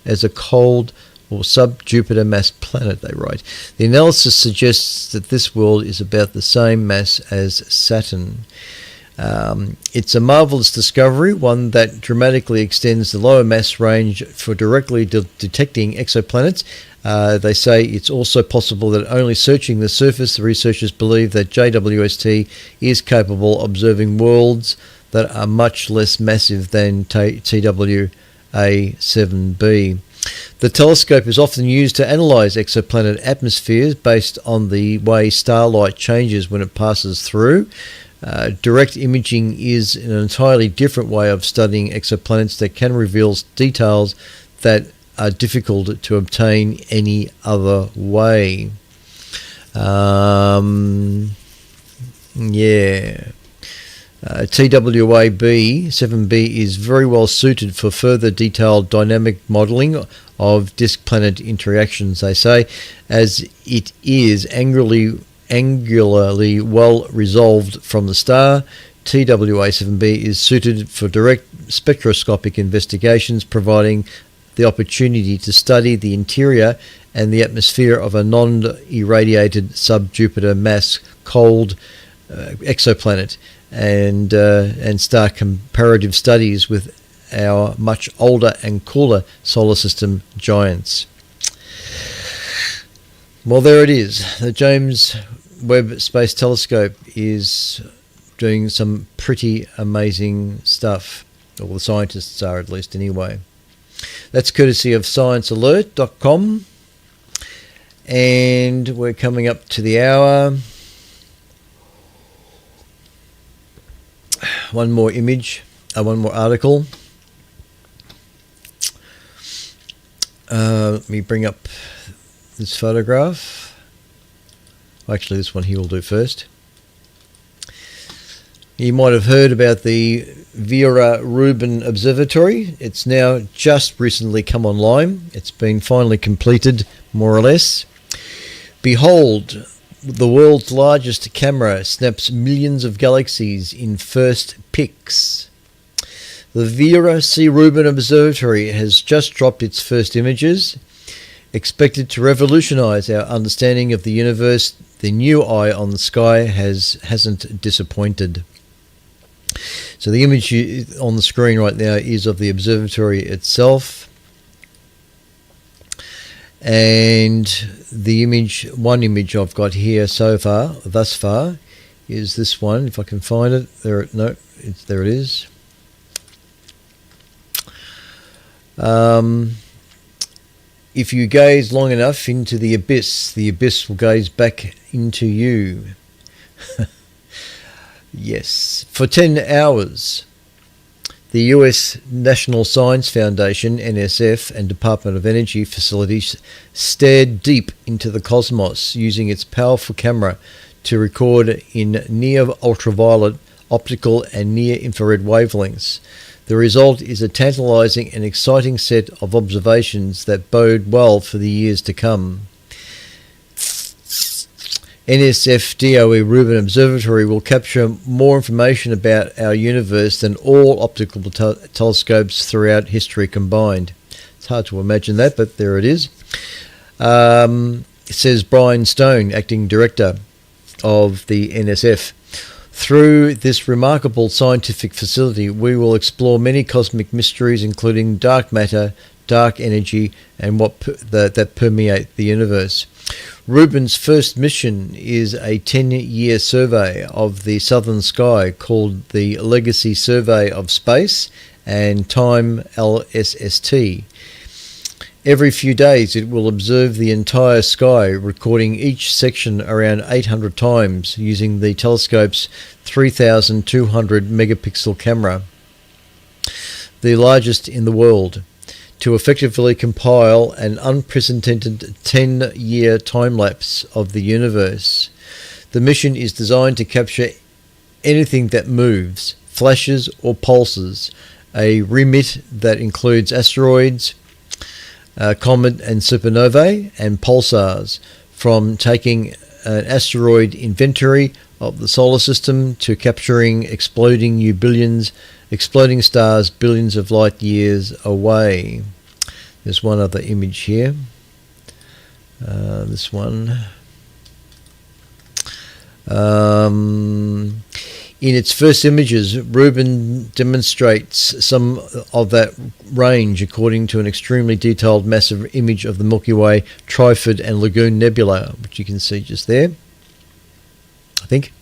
S1: as a cold or sub-Jupiter mass planet, they write. The analysis suggests that this world is about the same mass as Saturn. It's a marvellous discovery, one that dramatically extends the lower mass range for directly detecting exoplanets. They say it's also possible that only searching the surface, the researchers believe that JWST is capable of observing worlds that are much less massive than TWA7b. The telescope is often used to analyse exoplanet atmospheres based on the way starlight changes when it passes through. Direct imaging is an entirely different way of studying exoplanets that can reveal details that are difficult to obtain any other way. TWAB 7b is very well suited for further detailed dynamic modelling of disk-planet interactions, they say, as it is angularly well resolved from the star. TWA7b is suited for direct spectroscopic investigations, providing the opportunity to study the interior and the atmosphere of a non-irradiated sub-Jupiter mass cold exoplanet and start comparative studies with our much older and cooler solar system giants. Well, there it is. The James Webb Space Telescope is doing some pretty amazing stuff. Or the scientists are, at least, anyway. That's courtesy of sciencealert.com. And we're coming up to the hour. One more image, one more article. Let me bring up this photograph. Actually, this one here will do first. You might have heard about the Vera Rubin Observatory. It's now just recently come online. It's been finally completed, more or less. Behold, the world's largest camera snaps millions of galaxies in first pics. The Vera C. Rubin Observatory has just dropped its first images. Expected to revolutionize our understanding of the universe, the new eye on the sky hasn't disappointed. So the image on the screen right now is of the observatory itself. And the one image I've got here thus far, is this one. If I can find it, there it is. If you gaze long enough into the abyss will gaze back into you. Yes, for 10 hours. The US National Science Foundation, NSF, and Department of Energy facilities stared deep into the cosmos using its powerful camera to record in near-ultraviolet, optical and near-infrared wavelengths. The result is a tantalizing and exciting set of observations that bode well for the years to come. NSF DOE Rubin Observatory will capture more information about our universe than all optical telescopes throughout history combined. It's hard to imagine that, but there it is. It says Brian Stone, acting director of the NSF. Through this remarkable scientific facility, we will explore many cosmic mysteries, including dark matter, dark energy, and that permeate the universe. Rubin's first mission is a 10-year survey of the southern sky called the Legacy Survey of Space and Time LSST. Every few days it will observe the entire sky, recording each section around 800 times using the telescope's 3,200 megapixel camera, the largest in the world, to effectively compile an unprecedented 10-year time-lapse of the universe. The mission is designed to capture anything that moves, flashes or pulses, a remit that includes asteroids, comet and supernovae, and pulsars, from taking an asteroid inventory of the solar system to capturing exploding stars billions of light years away. There's one other image here. This one. In its first images, Rubin demonstrates some of that range according to an extremely detailed massive image of the Milky Way, Trifid and Lagoon Nebula, which you can see just there, I think.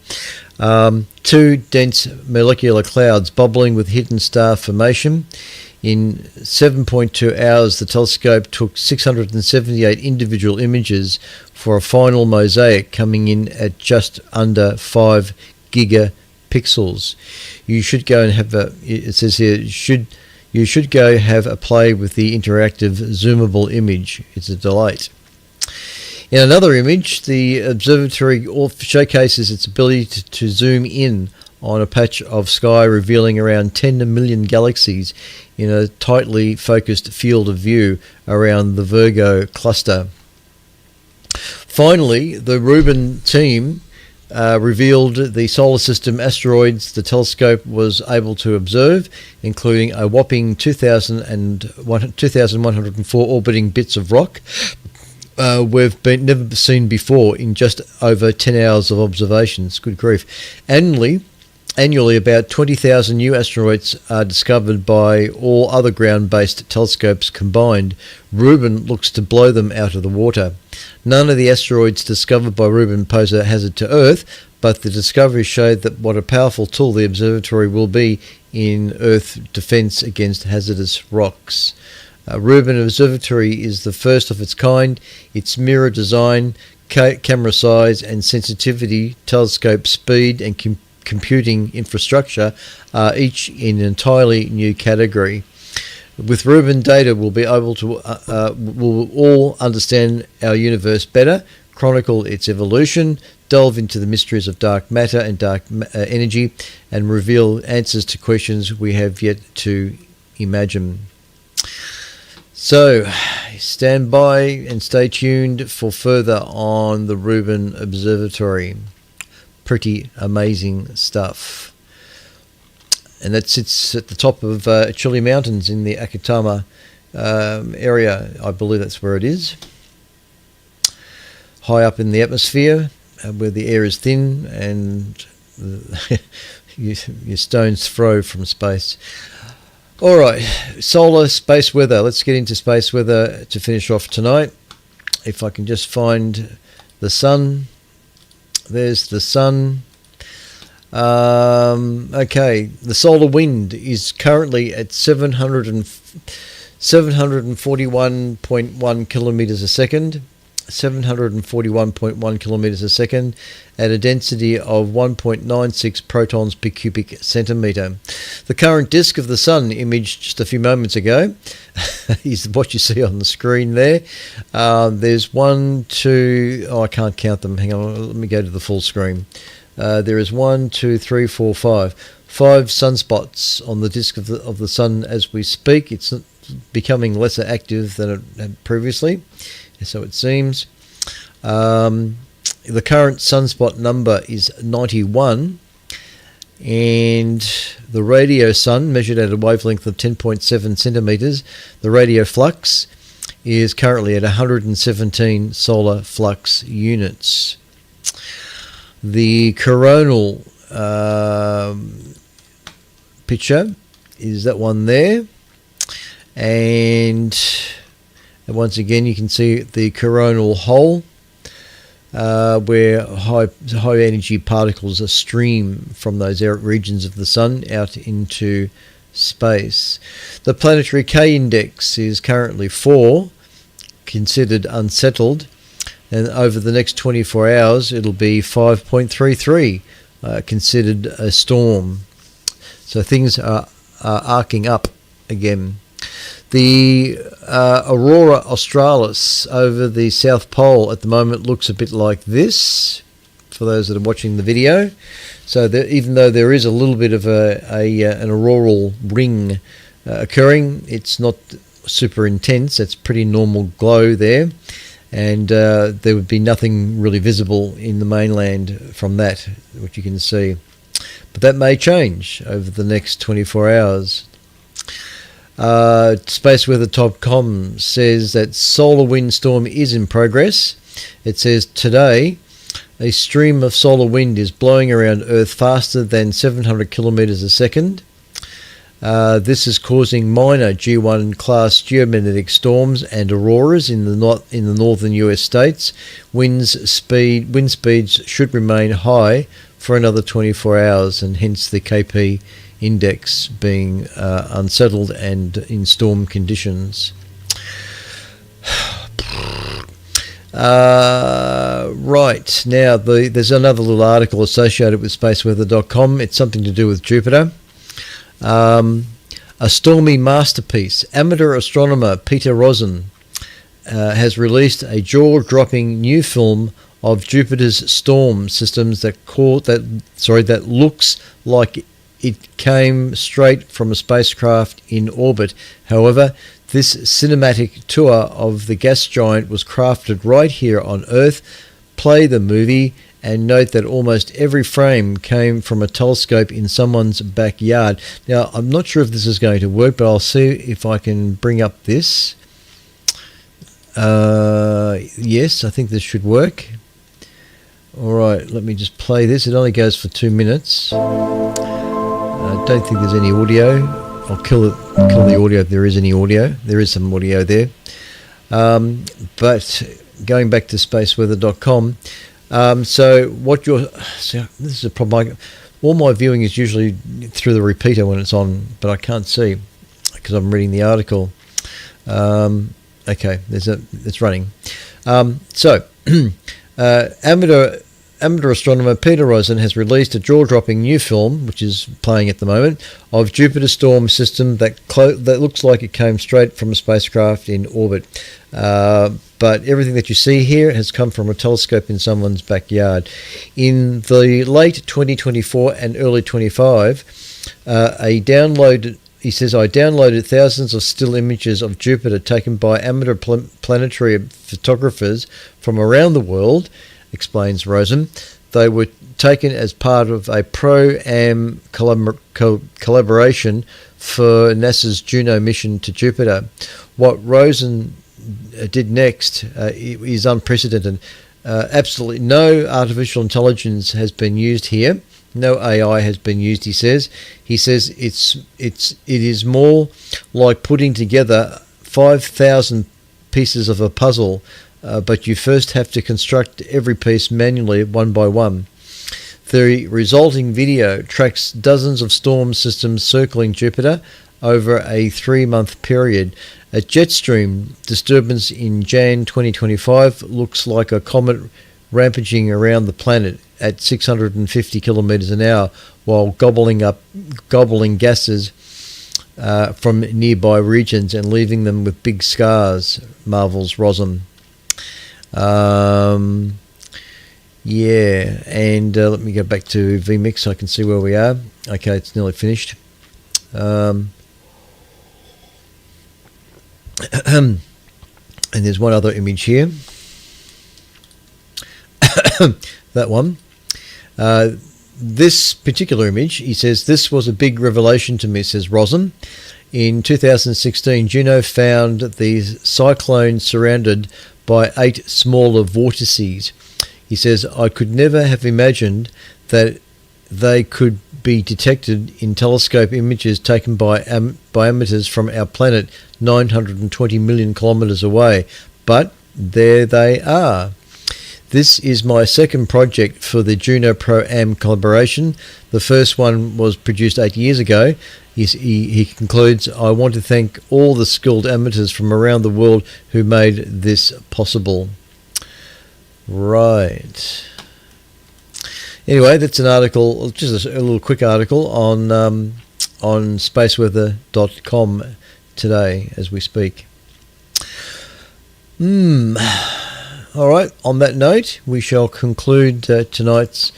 S1: Two dense molecular clouds bubbling with hidden star formation. In 7.2 hours, the telescope took 678 individual images for a final mosaic coming in at just under 5 gigapixels. You should go and have it says here, you should go have a play with the interactive zoomable image. It's a delight. In another image, the observatory showcases its ability to zoom in on a patch of sky, revealing around 10 million galaxies in a tightly focused field of view around the Virgo cluster. Finally, the Rubin team revealed the solar system asteroids the telescope was able to observe, including a whopping 2,104 orbiting bits of rock we've never seen before in just over 10 hours of observations. Good grief. Annually, about 20,000 new asteroids are discovered by all other ground-based telescopes combined. Rubin looks to blow them out of the water. None of the asteroids discovered by Rubin pose a hazard to Earth, but the discoveries showed that what a powerful tool the observatory will be in Earth defense against hazardous rocks. Rubin Observatory is the first of its kind. Its mirror design, camera size and sensitivity, telescope speed and computing infrastructure are each in an entirely new category. With Rubin, data will be able to will all understand our universe better, chronicle its evolution, delve into the mysteries of dark matter and dark energy, and reveal answers to questions we have yet to imagine. So, stand by and stay tuned for further on the Rubin Observatory. Pretty amazing stuff. And that sits at the top of Chile Mountains in the Akitama area. I believe that's where it is. High up in the atmosphere, where the air is thin and your stone's throw from space. All right, solar space weather. Let's get into space weather to finish off tonight. If I can just find the sun. There's the sun. Okay, the solar wind is currently at 741.1 kilometers a second. 741.1 kilometers a second at a density of 1.96 protons per cubic centimeter. The current disk of the sun, imaged just a few moments ago, is what you see on the screen there. There's I can't count them. Hang on, let me go to the full screen. There is 5 sunspots on the disk of the sun as we speak. It's becoming less active than it had previously, so it seems. The current sunspot number is 91, and the radio sun, measured at a wavelength of 10.7 centimeters, the radio flux is currently at 117 solar flux units. The coronal picture is that one there, and once again you can see the coronal hole where high energy particles stream from those regions of the sun out into space. The planetary K index is currently 4, considered unsettled, and over the next 24 hours it'll be 5.33, considered a storm. So things are arcing up again. The Aurora Australis over the South Pole at the moment looks a bit like this, for those that are watching the video. So even though there is a little bit of an auroral ring occurring, it's not super intense. It's pretty normal glow there, and there would be nothing really visible in the mainland from that, which you can see. But that may change over the next 24 hours. Spaceweather.com says that solar wind storm is in progress. It says today a stream of solar wind is blowing around Earth faster than 700 kilometers a second. This is causing minor G1 class geomagnetic storms and auroras in the northern US states. Wind speeds should remain high for another 24 hours, and hence the KP index being unsettled and in storm conditions. Right, now there's another little article associated with spaceweather.com. It's something to do with Jupiter. A stormy masterpiece. Amateur astronomer Peter Rosen has released a jaw-dropping new film of Jupiter's storm systems that looks like it came straight from a spacecraft in orbit. However, this cinematic tour of the gas giant was crafted right here on Earth. Play the movie and note that almost every frame came from a telescope in someone's backyard. Now, I'm not sure if this is going to work, but I'll see if I can bring up this. Yes, I think this should work. All right, let me just play this. It only goes for 2 minutes. I don't think there's any audio. I'll kill the audio if there is any audio. There is some audio there. But going back to spaceweather.com, so this is a problem. All my viewing is usually through the repeater when it's on, but I can't see because I'm reading the article. Okay, it's running. Amateur astronomer Peter Rosen has released a jaw-dropping new film, which is playing at the moment, of Jupiter's storm system that looks like it came straight from a spacecraft in orbit. But everything that you see here has come from a telescope in someone's backyard. In the late 2024 and early 25, I downloaded thousands of still images of Jupiter taken by amateur planetary photographers from around the world, explains Rosen. They were taken as part of a pro-am collaboration for NASA's Juno mission to Jupiter. What Rosen did next is unprecedented. Absolutely no artificial intelligence has been used here. No AI has been used, he says. He says it is more like putting together 5,000 pieces of a puzzle, but you first have to construct every piece manually, one by one. The resulting video tracks dozens of storm systems circling Jupiter over a 3-month period. A jet stream disturbance in Jan 2025 looks like a comet rampaging around the planet at 650 kilometers an hour while gobbling gases from nearby regions and leaving them with big scars, marvels Rosen. Yeah, and let me go back to vMix so I can see where we are. Okay, it's nearly finished. And there's one other image here. That one. This particular image, he says, this was a big revelation to me, says Rosen. In 2016, Juno found the cyclone surrounded by 8 smaller vortices. He says, I could never have imagined that they could be detected in telescope images taken by amateurs from our planet 920 million kilometers away. But there they are. This is my second project for the Juno Pro-Am collaboration. The first one was produced 8 years ago. He concludes, I want to thank all the skilled amateurs from around the world who made this possible. Right. Anyway, that's an article, just a little quick article on spaceweather.com today as we speak. All right, on that note, we shall conclude tonight's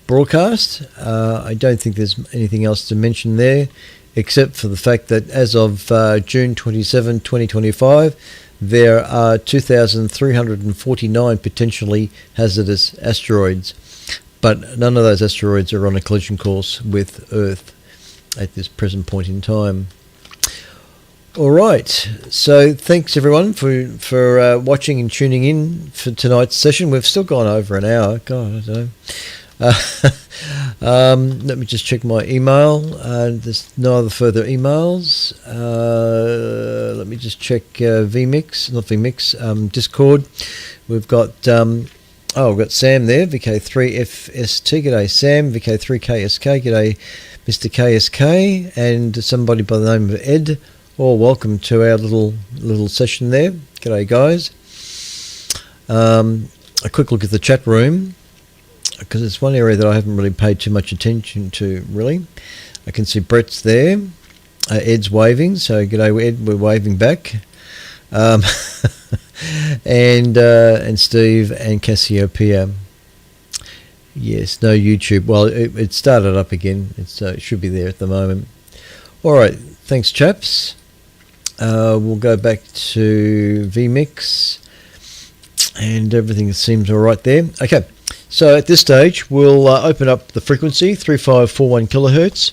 S1: broadcast. I don't think there's anything else to mention there, except for the fact that as of June 27, 2025, there are 2,349 potentially hazardous asteroids, but none of those asteroids are on a collision course with Earth at this present point in time. All right, so thanks everyone for watching and tuning in for tonight's session. We've still gone over an hour. God, I don't know. Let me just check my email. There's no other further emails. Let me just check Discord. We've got we've got Sam there, VK3FST. G'day Sam, VK3KSK. G'day Mr. KSK, and somebody by the name of Ed. Well, welcome to our little session there. G'day guys. A quick look at the chat room, because it's one area that I haven't really paid too much attention to, really. I can see Brett's there. Ed's waving, so g'day Ed, we're waving back. And Steve and Cassiopeia. Yes, no YouTube. Well, it started up again. It should be there at the moment. All right, thanks, chaps. We'll go back to vMix, and everything seems all right there. Okay, so at this stage, we'll open up the frequency 3541 kilohertz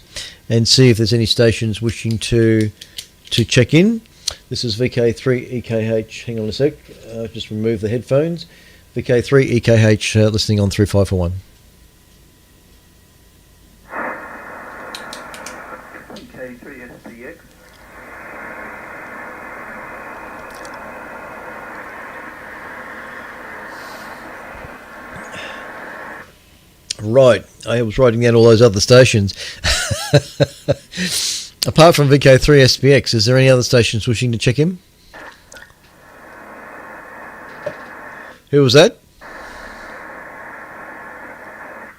S1: and see if there's any stations wishing to check in. This is VK3EKH. Hang on a sec. Just remove the headphones. VK3EKH listening on 3541.
S2: VK3SPX.
S1: Right. I was writing down all those other stations. Apart from VK3SPX, is there any other stations wishing to check in? Who was that?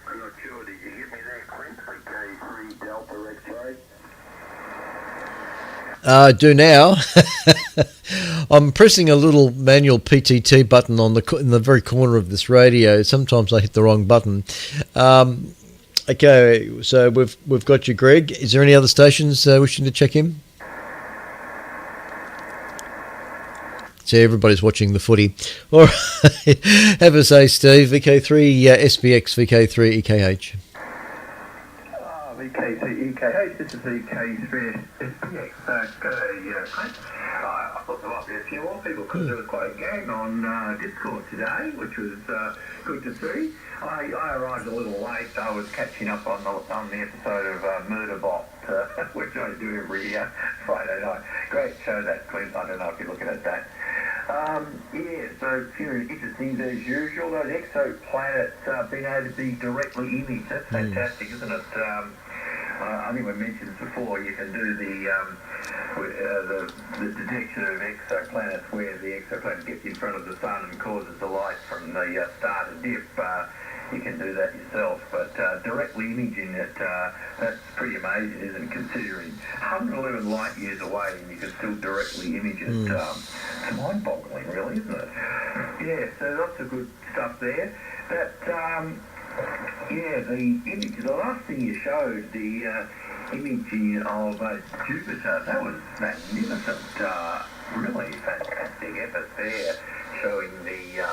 S2: I'm not sure. Did you get me there, Clint? VK3 Delta X-ray.
S1: I do now. I'm pressing a little manual PTT button in the very corner of this radio. Sometimes I hit the wrong button. Okay, so we've got you, Greg. Is there any other stations wishing to check in? So everybody's watching the footy. All right. Have a say, Steve. VK3 SPX, VK3 EKH.
S2: VK3 EKH, this is VK3 SPX. I thought there might be a few more people because there was quite a gang on Discord today, which was good to see. I arrived a little late. I was catching up on the episode of Murderbot, which I do every Friday night. Great show, that, Clint. I don't know if you're looking at that. So a few interesting as usual. Those exoplanets being able to be directly imaged. That's fantastic, isn't it? I think we mentioned this before. You can do the detection of exoplanets where the exoplanet gets in front of the sun and causes the light from the star to dip. You can do that yourself, but directly imaging it, that's pretty amazing, isn't it? Considering 111 light years away and you can still directly image it. It's mind-boggling, really, isn't it? Yeah, so lots of good stuff there. The image, the last thing you showed, the imaging of Jupiter, that was magnificent. Really fantastic effort there, showing the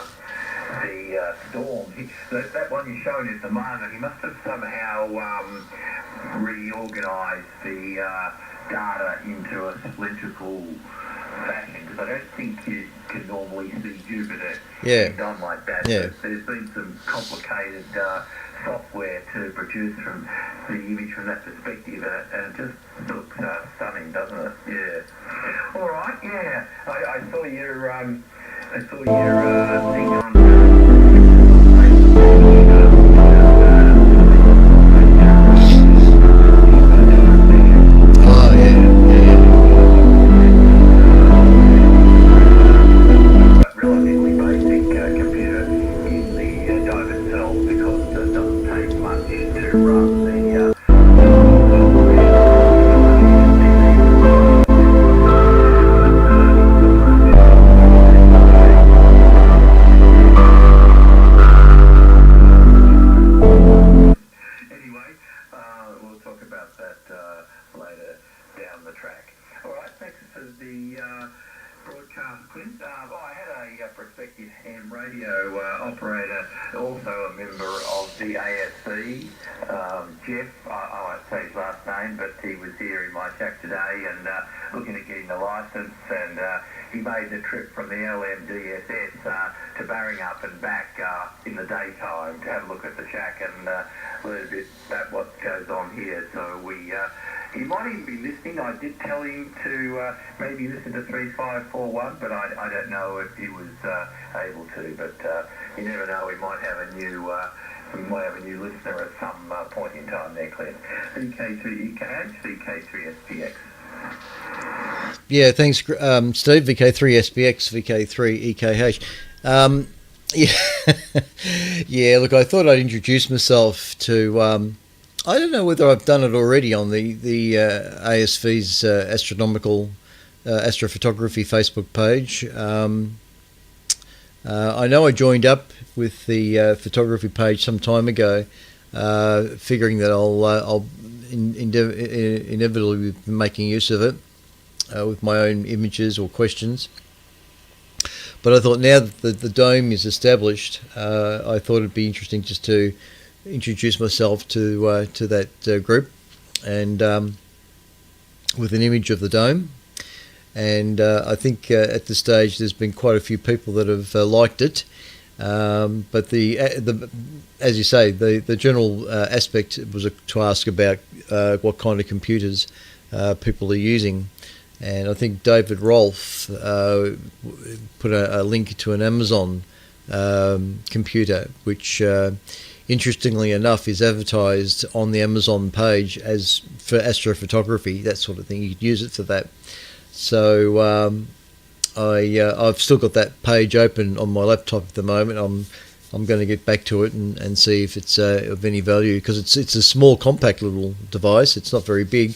S2: storm. That one you're showing at the moment, he must have somehow reorganised the data into a cylindrical fashion, because I don't think you can normally see Jupiter done like that.
S1: Yeah.
S2: There's been some complicated software to produce from the image from that perspective, and it just looks stunning, doesn't it? Yeah. All right. Yeah. I saw your thing on. Relatively basic computer in the dive itself, because it doesn't take much to run the anyway, we'll talk about that later down the track. All right, thanks for the broadcast, Clint. I had a prospective ham radio operator, also a member of the ASC, Jeff. I won't say his last name, but he was here in my shack today and looking at getting the licence, and he made the trip from the LMDSS to Barringup and back in the daytime to have a look at the shack and learn a bit about what goes on here. So he might even be listening. I did tell him to maybe listen to 3541, but I don't know if he was able to. But you never know. We might have a new listener at some point in time there, Clint. VK3EKH, VK3SPX.
S1: Yeah, thanks, Steve. VK3SPX, VK3EKH. Yeah, look, I thought I'd introduce myself to I don't know whether I've done it already on the ASV's Astronomical Astrophotography Facebook page. I know I joined up with the photography page some time ago, figuring that I'll inevitably be making use of it with my own images or questions. But I thought now that the dome is established, I thought it'd be interesting just to introduce myself to that group, and with an image of the dome. And I think at this stage there's been quite a few people that have liked it. But the as you say, the general aspect was to ask about what kind of computers people are using. And I think David Rolfe put a link to an Amazon computer, which interestingly enough is advertised on the Amazon page as for astrophotography, that sort of thing. You could use it for that. So I've still got that page open on my laptop at the moment. I'm going to get back to it and see if it's of any value, because it's a small, compact little device. It's not very big,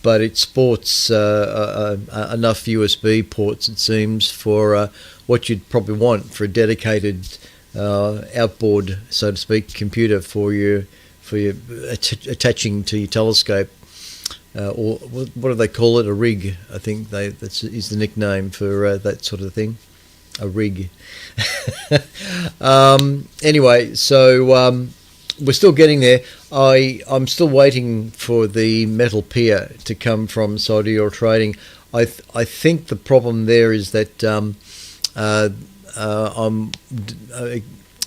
S1: but it sports enough USB ports, it seems, for what you'd probably want for a dedicated outboard, so to speak, computer for your attaching to your telescope. Or what do they call it? A rig, I think that's is the nickname for that sort of thing. A rig. Anyway, so we're still getting there. I'm still waiting for the metal pier to come from Sidereal Trading. I think the problem there is that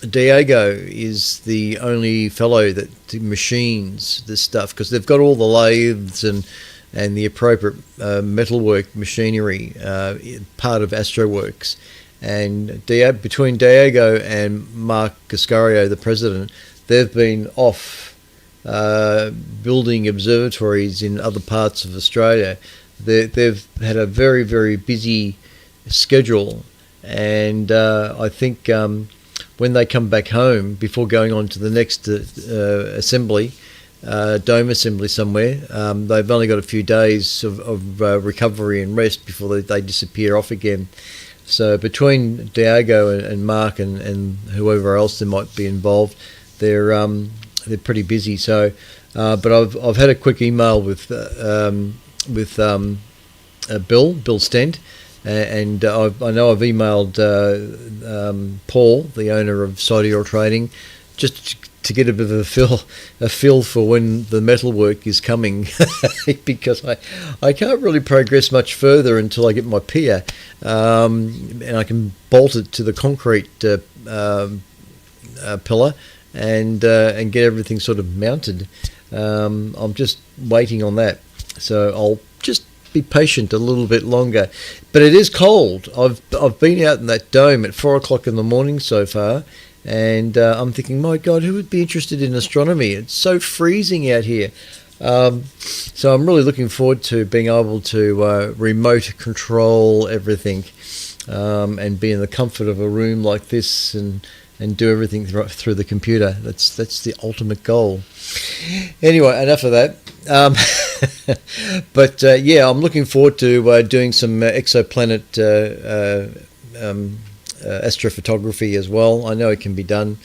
S1: Diego is the only fellow that machines this stuff, because they've got all the lathes and the appropriate metalwork machinery, part of AstroWorks. And between Diego and Mark Gascario, the president, they've been off building observatories in other parts of Australia. They've had a very, very busy schedule, and I think when they come back home, before going on to the next assembly, dome assembly somewhere, they've only got a few days of recovery and rest before they disappear off again. So between Diego and Mark and whoever else there might be involved, they're pretty busy. So, but I've had a quick email with Bill Stent. And I know I've emailed Paul, the owner of Sidereal Trading, just to get a bit of a feel for when the metalwork is coming, because I can't really progress much further until I get my pier, and I can bolt it to the concrete pillar and get everything sort of mounted. I'm just waiting on that, so I'll just be patient a little bit longer. But it is cold. I've been out in that dome at 4 o'clock in the morning so far, and I'm thinking, my God, who would be interested in astronomy? It's so freezing out here. So I'm really looking forward to being able to remote control everything, and be in the comfort of a room like this and do everything through the computer. That's the ultimate goal. Anyway, enough of that. But yeah, I'm looking forward to doing some exoplanet astrophotography as well. I know it can be done,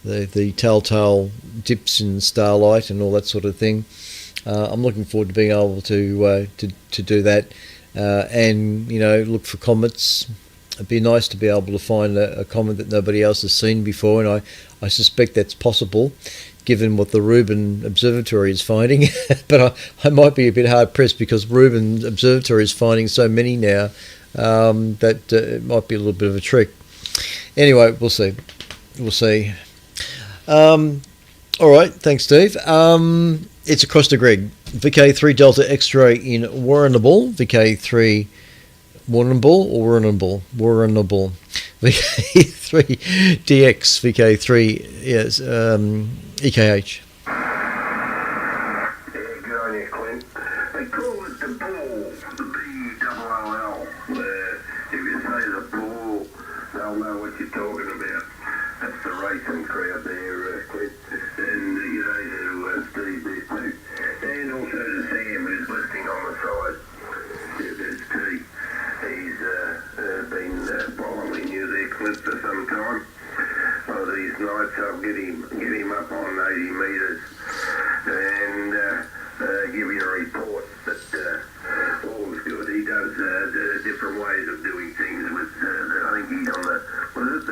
S1: the telltale dips in starlight and all that sort of thing. I'm looking forward to being able to do that, and look for comets. It'd be nice to be able to find a comet that nobody else has seen before, and I suspect that's possible, given what the Reuben Observatory is finding. But I might be a bit hard pressed, because Reuben Observatory is finding so many now that it might be a little bit of a trick. Anyway, we'll see. All right, thanks, Steve. It's across to Greg. VK3 Delta X-ray in Warrnambool. VK3 Warrnambool or Warrnambool. VK3 DX. VK3 yes. EKH.
S2: Yeah, good on you, Clint. They call it the ball, the B-double-O-L. If you say the ball, they'll know what you're talking about. That's the racing crowd there, Clint. And you know to Steve there too.
S3: night, so I'll get him up on 80 metres and give you a report. But all's good. He does different ways of doing things with, I think he's on the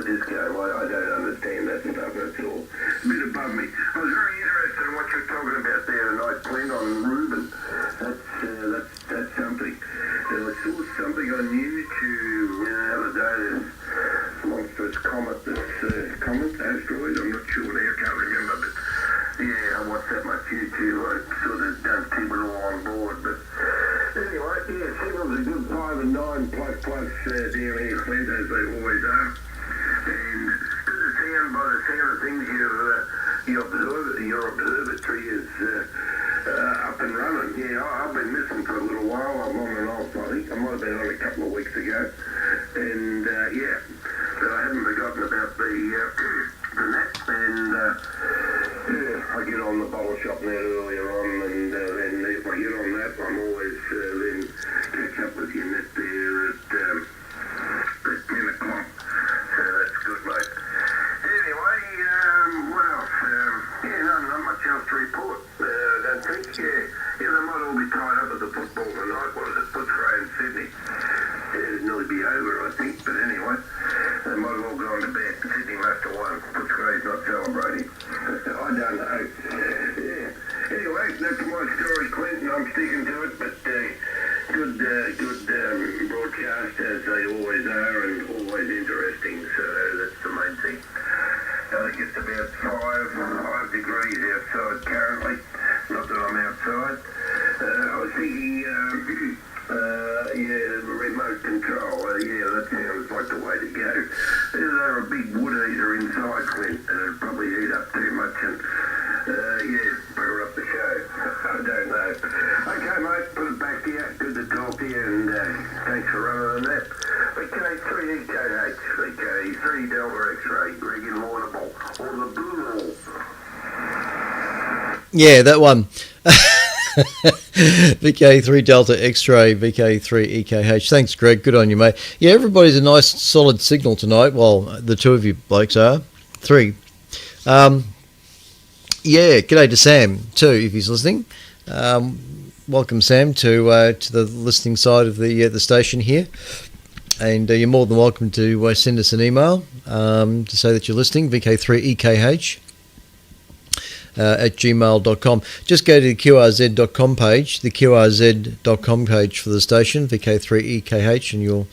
S3: disco. I don't understand that stuff, that's all. A bit above me. I was very interested in what you're talking about there tonight, Clint, on Reuben. That's something. I saw something on YouTube the other day, this monstrous comet, asteroid, I'm not sure now, I can't remember, but yeah, I watched that much YouTube, I sort of don't keep it all on board, but anyway, yeah, signals are good 5 and 9 plus down here, Clint, as they always are, and good to see them by the sound of things your observatory is up and running. Yeah, I've been missing for a little while. I'm on and off, I think. I might have been on a couple of weeks ago. And, yeah, but I haven't forgotten about the net. And, yeah, I get on the bottle shop net earlier on, and then if I get on that, I'm always then catch up with your net there at 10 o'clock. So that's good, mate. Anyway, what else? Yeah, not much else to report. I don't think. Yeah, they might all be tied up at the football tonight. What is it? Footscray in Sydney. It'll nearly be over, I think. But anyway, they might have all gone to bed. Sydney must have won. Footscray's not celebrating. I don't know. Yeah. Anyway, that's my story, Clinton. I'm sticking to it, but good broadcast as they always are, and always interesting. So that's the main thing. I think it's about 5 degrees outside currently. Not that I'm outside. I was thinking, remote control. That sounds like the way to go. They're a big wood eater inside, Clint, and it'd probably eat up too much and, bugger up the show. I don't know. Okay, mate, put it back to you. Good to talk to you, and thanks for running on that. Okay, 3EKH, okay, 3 Delta X-ray, Regan Laudable, or the Blue.
S1: Yeah, that one. VK3 Delta X-ray, VK3 EKH. Thanks, Greg. Good on you, mate. Yeah, everybody's a nice solid signal tonight. Well, the two of you blokes are. 3. Yeah, g'day to Sam too, if he's listening. Welcome, Sam, to the listening side of the station here. And you're more than welcome to send us an email to say that you're listening, VK3EKH. At gmail.com. Just go to the QRZ.com page, the QRZ.com page for the station, VK3EKH, and you'll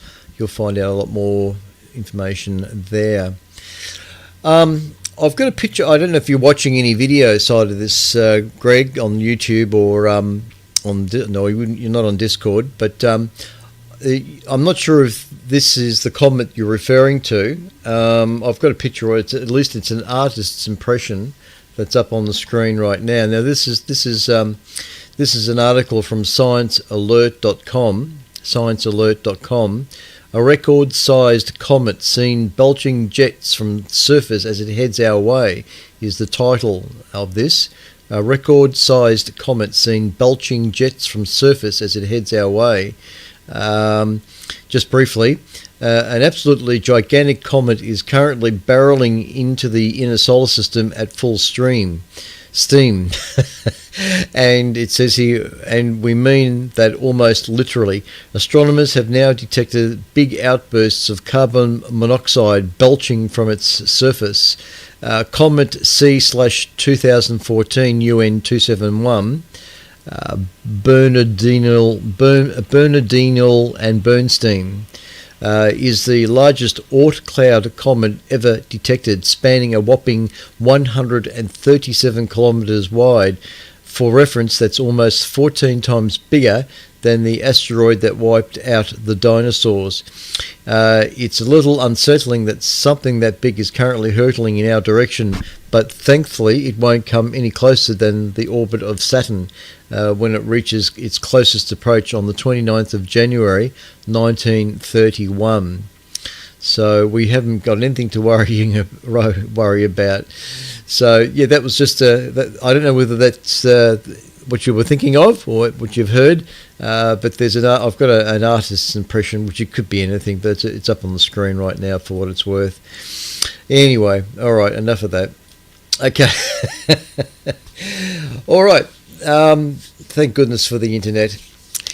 S1: find out a lot more information there. I've got a picture. I don't know if you're watching any video side of this, Greg, on YouTube or you're not on Discord, but I'm not sure if this is the comet you're referring to. I've got a picture. At least it's an artist's impression that's up on the screen right now. Now this is an article from sciencealert.com. A record-sized comet seen belching jets from surface as it heads our way is the title of this. A record-sized comet seen belching jets from surface as it heads our way. Just briefly, an absolutely gigantic comet is currently barreling into the inner solar system at full steam. And it says here, and we mean that almost literally. Astronomers have now detected big outbursts of carbon monoxide belching from its surface. Comet C/2014 UN 271. Bernardinal and Bernstein is the largest Oort cloud comet ever detected, spanning a whopping 137 kilometres wide. For reference, that's almost 14 times bigger than the asteroid that wiped out the dinosaurs. It's a little unsettling that something that big is currently hurtling in our direction, but thankfully it won't come any closer than the orbit of Saturn when it reaches its closest approach on the 29th of January 1931. So we haven't got anything to worry about. So yeah, that was just I don't know whether that's what you were thinking of or what you've heard, but there's I've got an artist's impression, which it could be anything, but it's up on the screen right now for what it's worth. Anyway, all right, enough of that. Okay. All right. Thank goodness for the internet.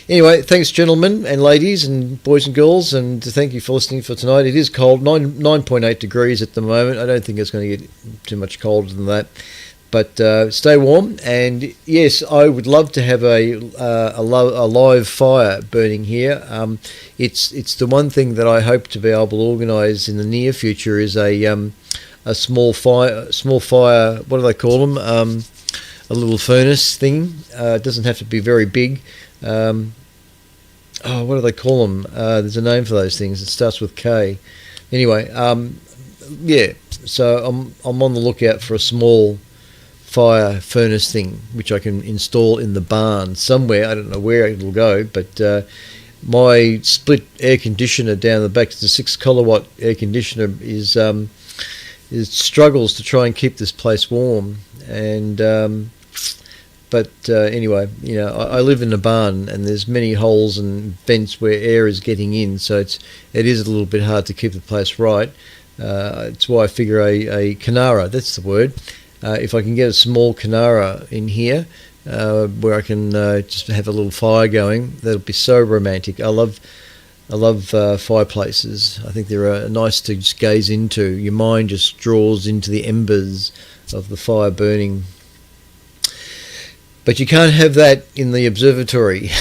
S1: Anyway, thanks, gentlemen and ladies and boys and girls, and thank you for listening for tonight. It is cold, 9.8 degrees at the moment. I don't think it's going to get too much colder than that. But stay warm, and yes, I would love to have a live fire burning here. It's the one thing that I hope to be able to organise in the near future is a small fire. What do they call them? A little furnace thing. It doesn't have to be very big. What do they call them? There's a name for those things. It starts with K. Anyway, yeah. So I'm on the lookout for a small fire furnace thing which I can install in the barn somewhere. I don't know where it'll go, but my split air conditioner down the back, it's a 6 kilowatt air conditioner, is it struggles to try and keep this place warm. And anyway, I live in a barn and there's many holes and vents where air is getting in, so it is a little bit hard to keep the place right. It's why I figure a Canara, that's the word. If I can get a small Canara in here where I can just have a little fire going, that'll be so romantic. I love fireplaces. I think they're nice to just gaze into. Your mind just draws into the embers of the fire burning. But you can't have that in the observatory.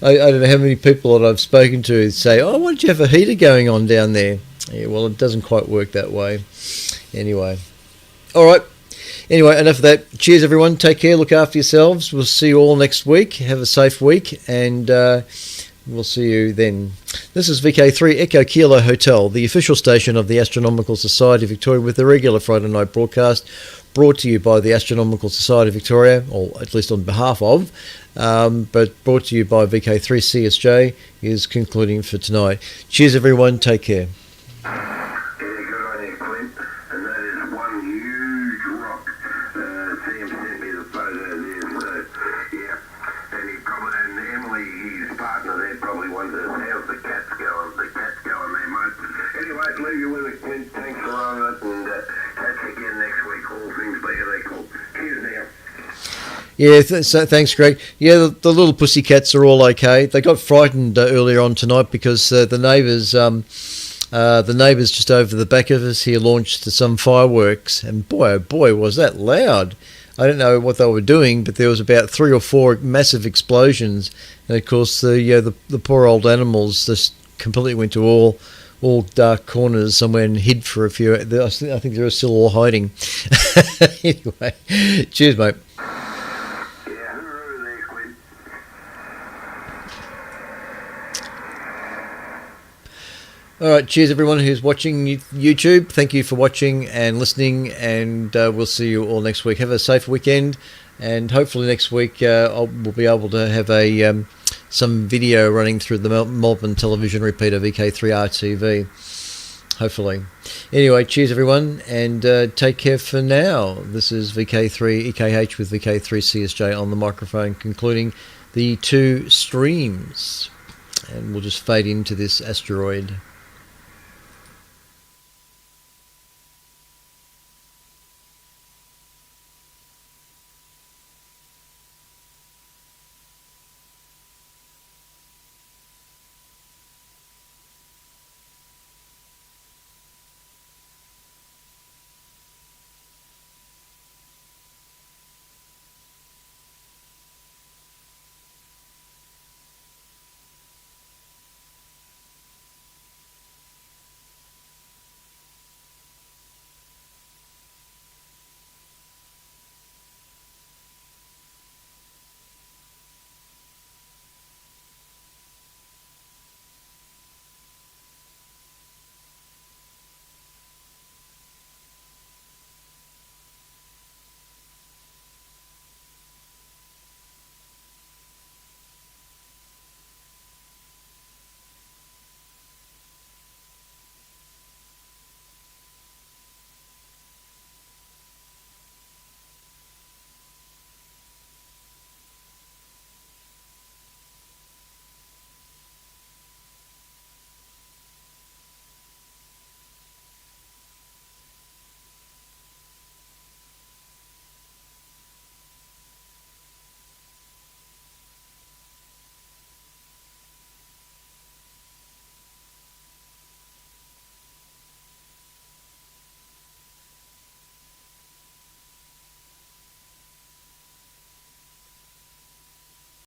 S1: I don't know how many people that I've spoken to say, "Oh, why don't you have a heater going on down there?" Yeah, well, it doesn't quite work that way. Anyway. All right. Anyway, enough of that. Cheers, everyone. Take care. Look after yourselves. We'll see you all next week. Have a safe week, and we'll see you then. This is VK3 Echo Kilo Hotel, the official station of the Astronomical Society of Victoria, with a regular Friday night broadcast brought to you by the Astronomical Society of Victoria, or at least on behalf of, but brought to you by VK3 CSJ, is concluding for tonight. Cheers, everyone. Take care. Yeah, so thanks, Greg. Yeah, the little pussycats are all okay. They got frightened earlier on tonight because the neighbours just over the back of us here launched some fireworks, and boy, oh boy, was that loud! I don't know what they were doing, but there was about 3 or 4 massive explosions, and of course the poor old animals just completely went to all dark corners somewhere and hid for a few. I think they're still all hiding. Anyway, cheers, mate. All right, cheers everyone who's watching YouTube. Thank you for watching and listening, and we'll see you all next week. Have a safe weekend, and hopefully next week we'll be able to have some video running through the Melbourne television repeater VK3RTV. Hopefully. Anyway, cheers everyone, and take care for now. This is VK3 EKH with VK3CSJ on the microphone, concluding the 2 streams, and we'll just fade into this asteroid.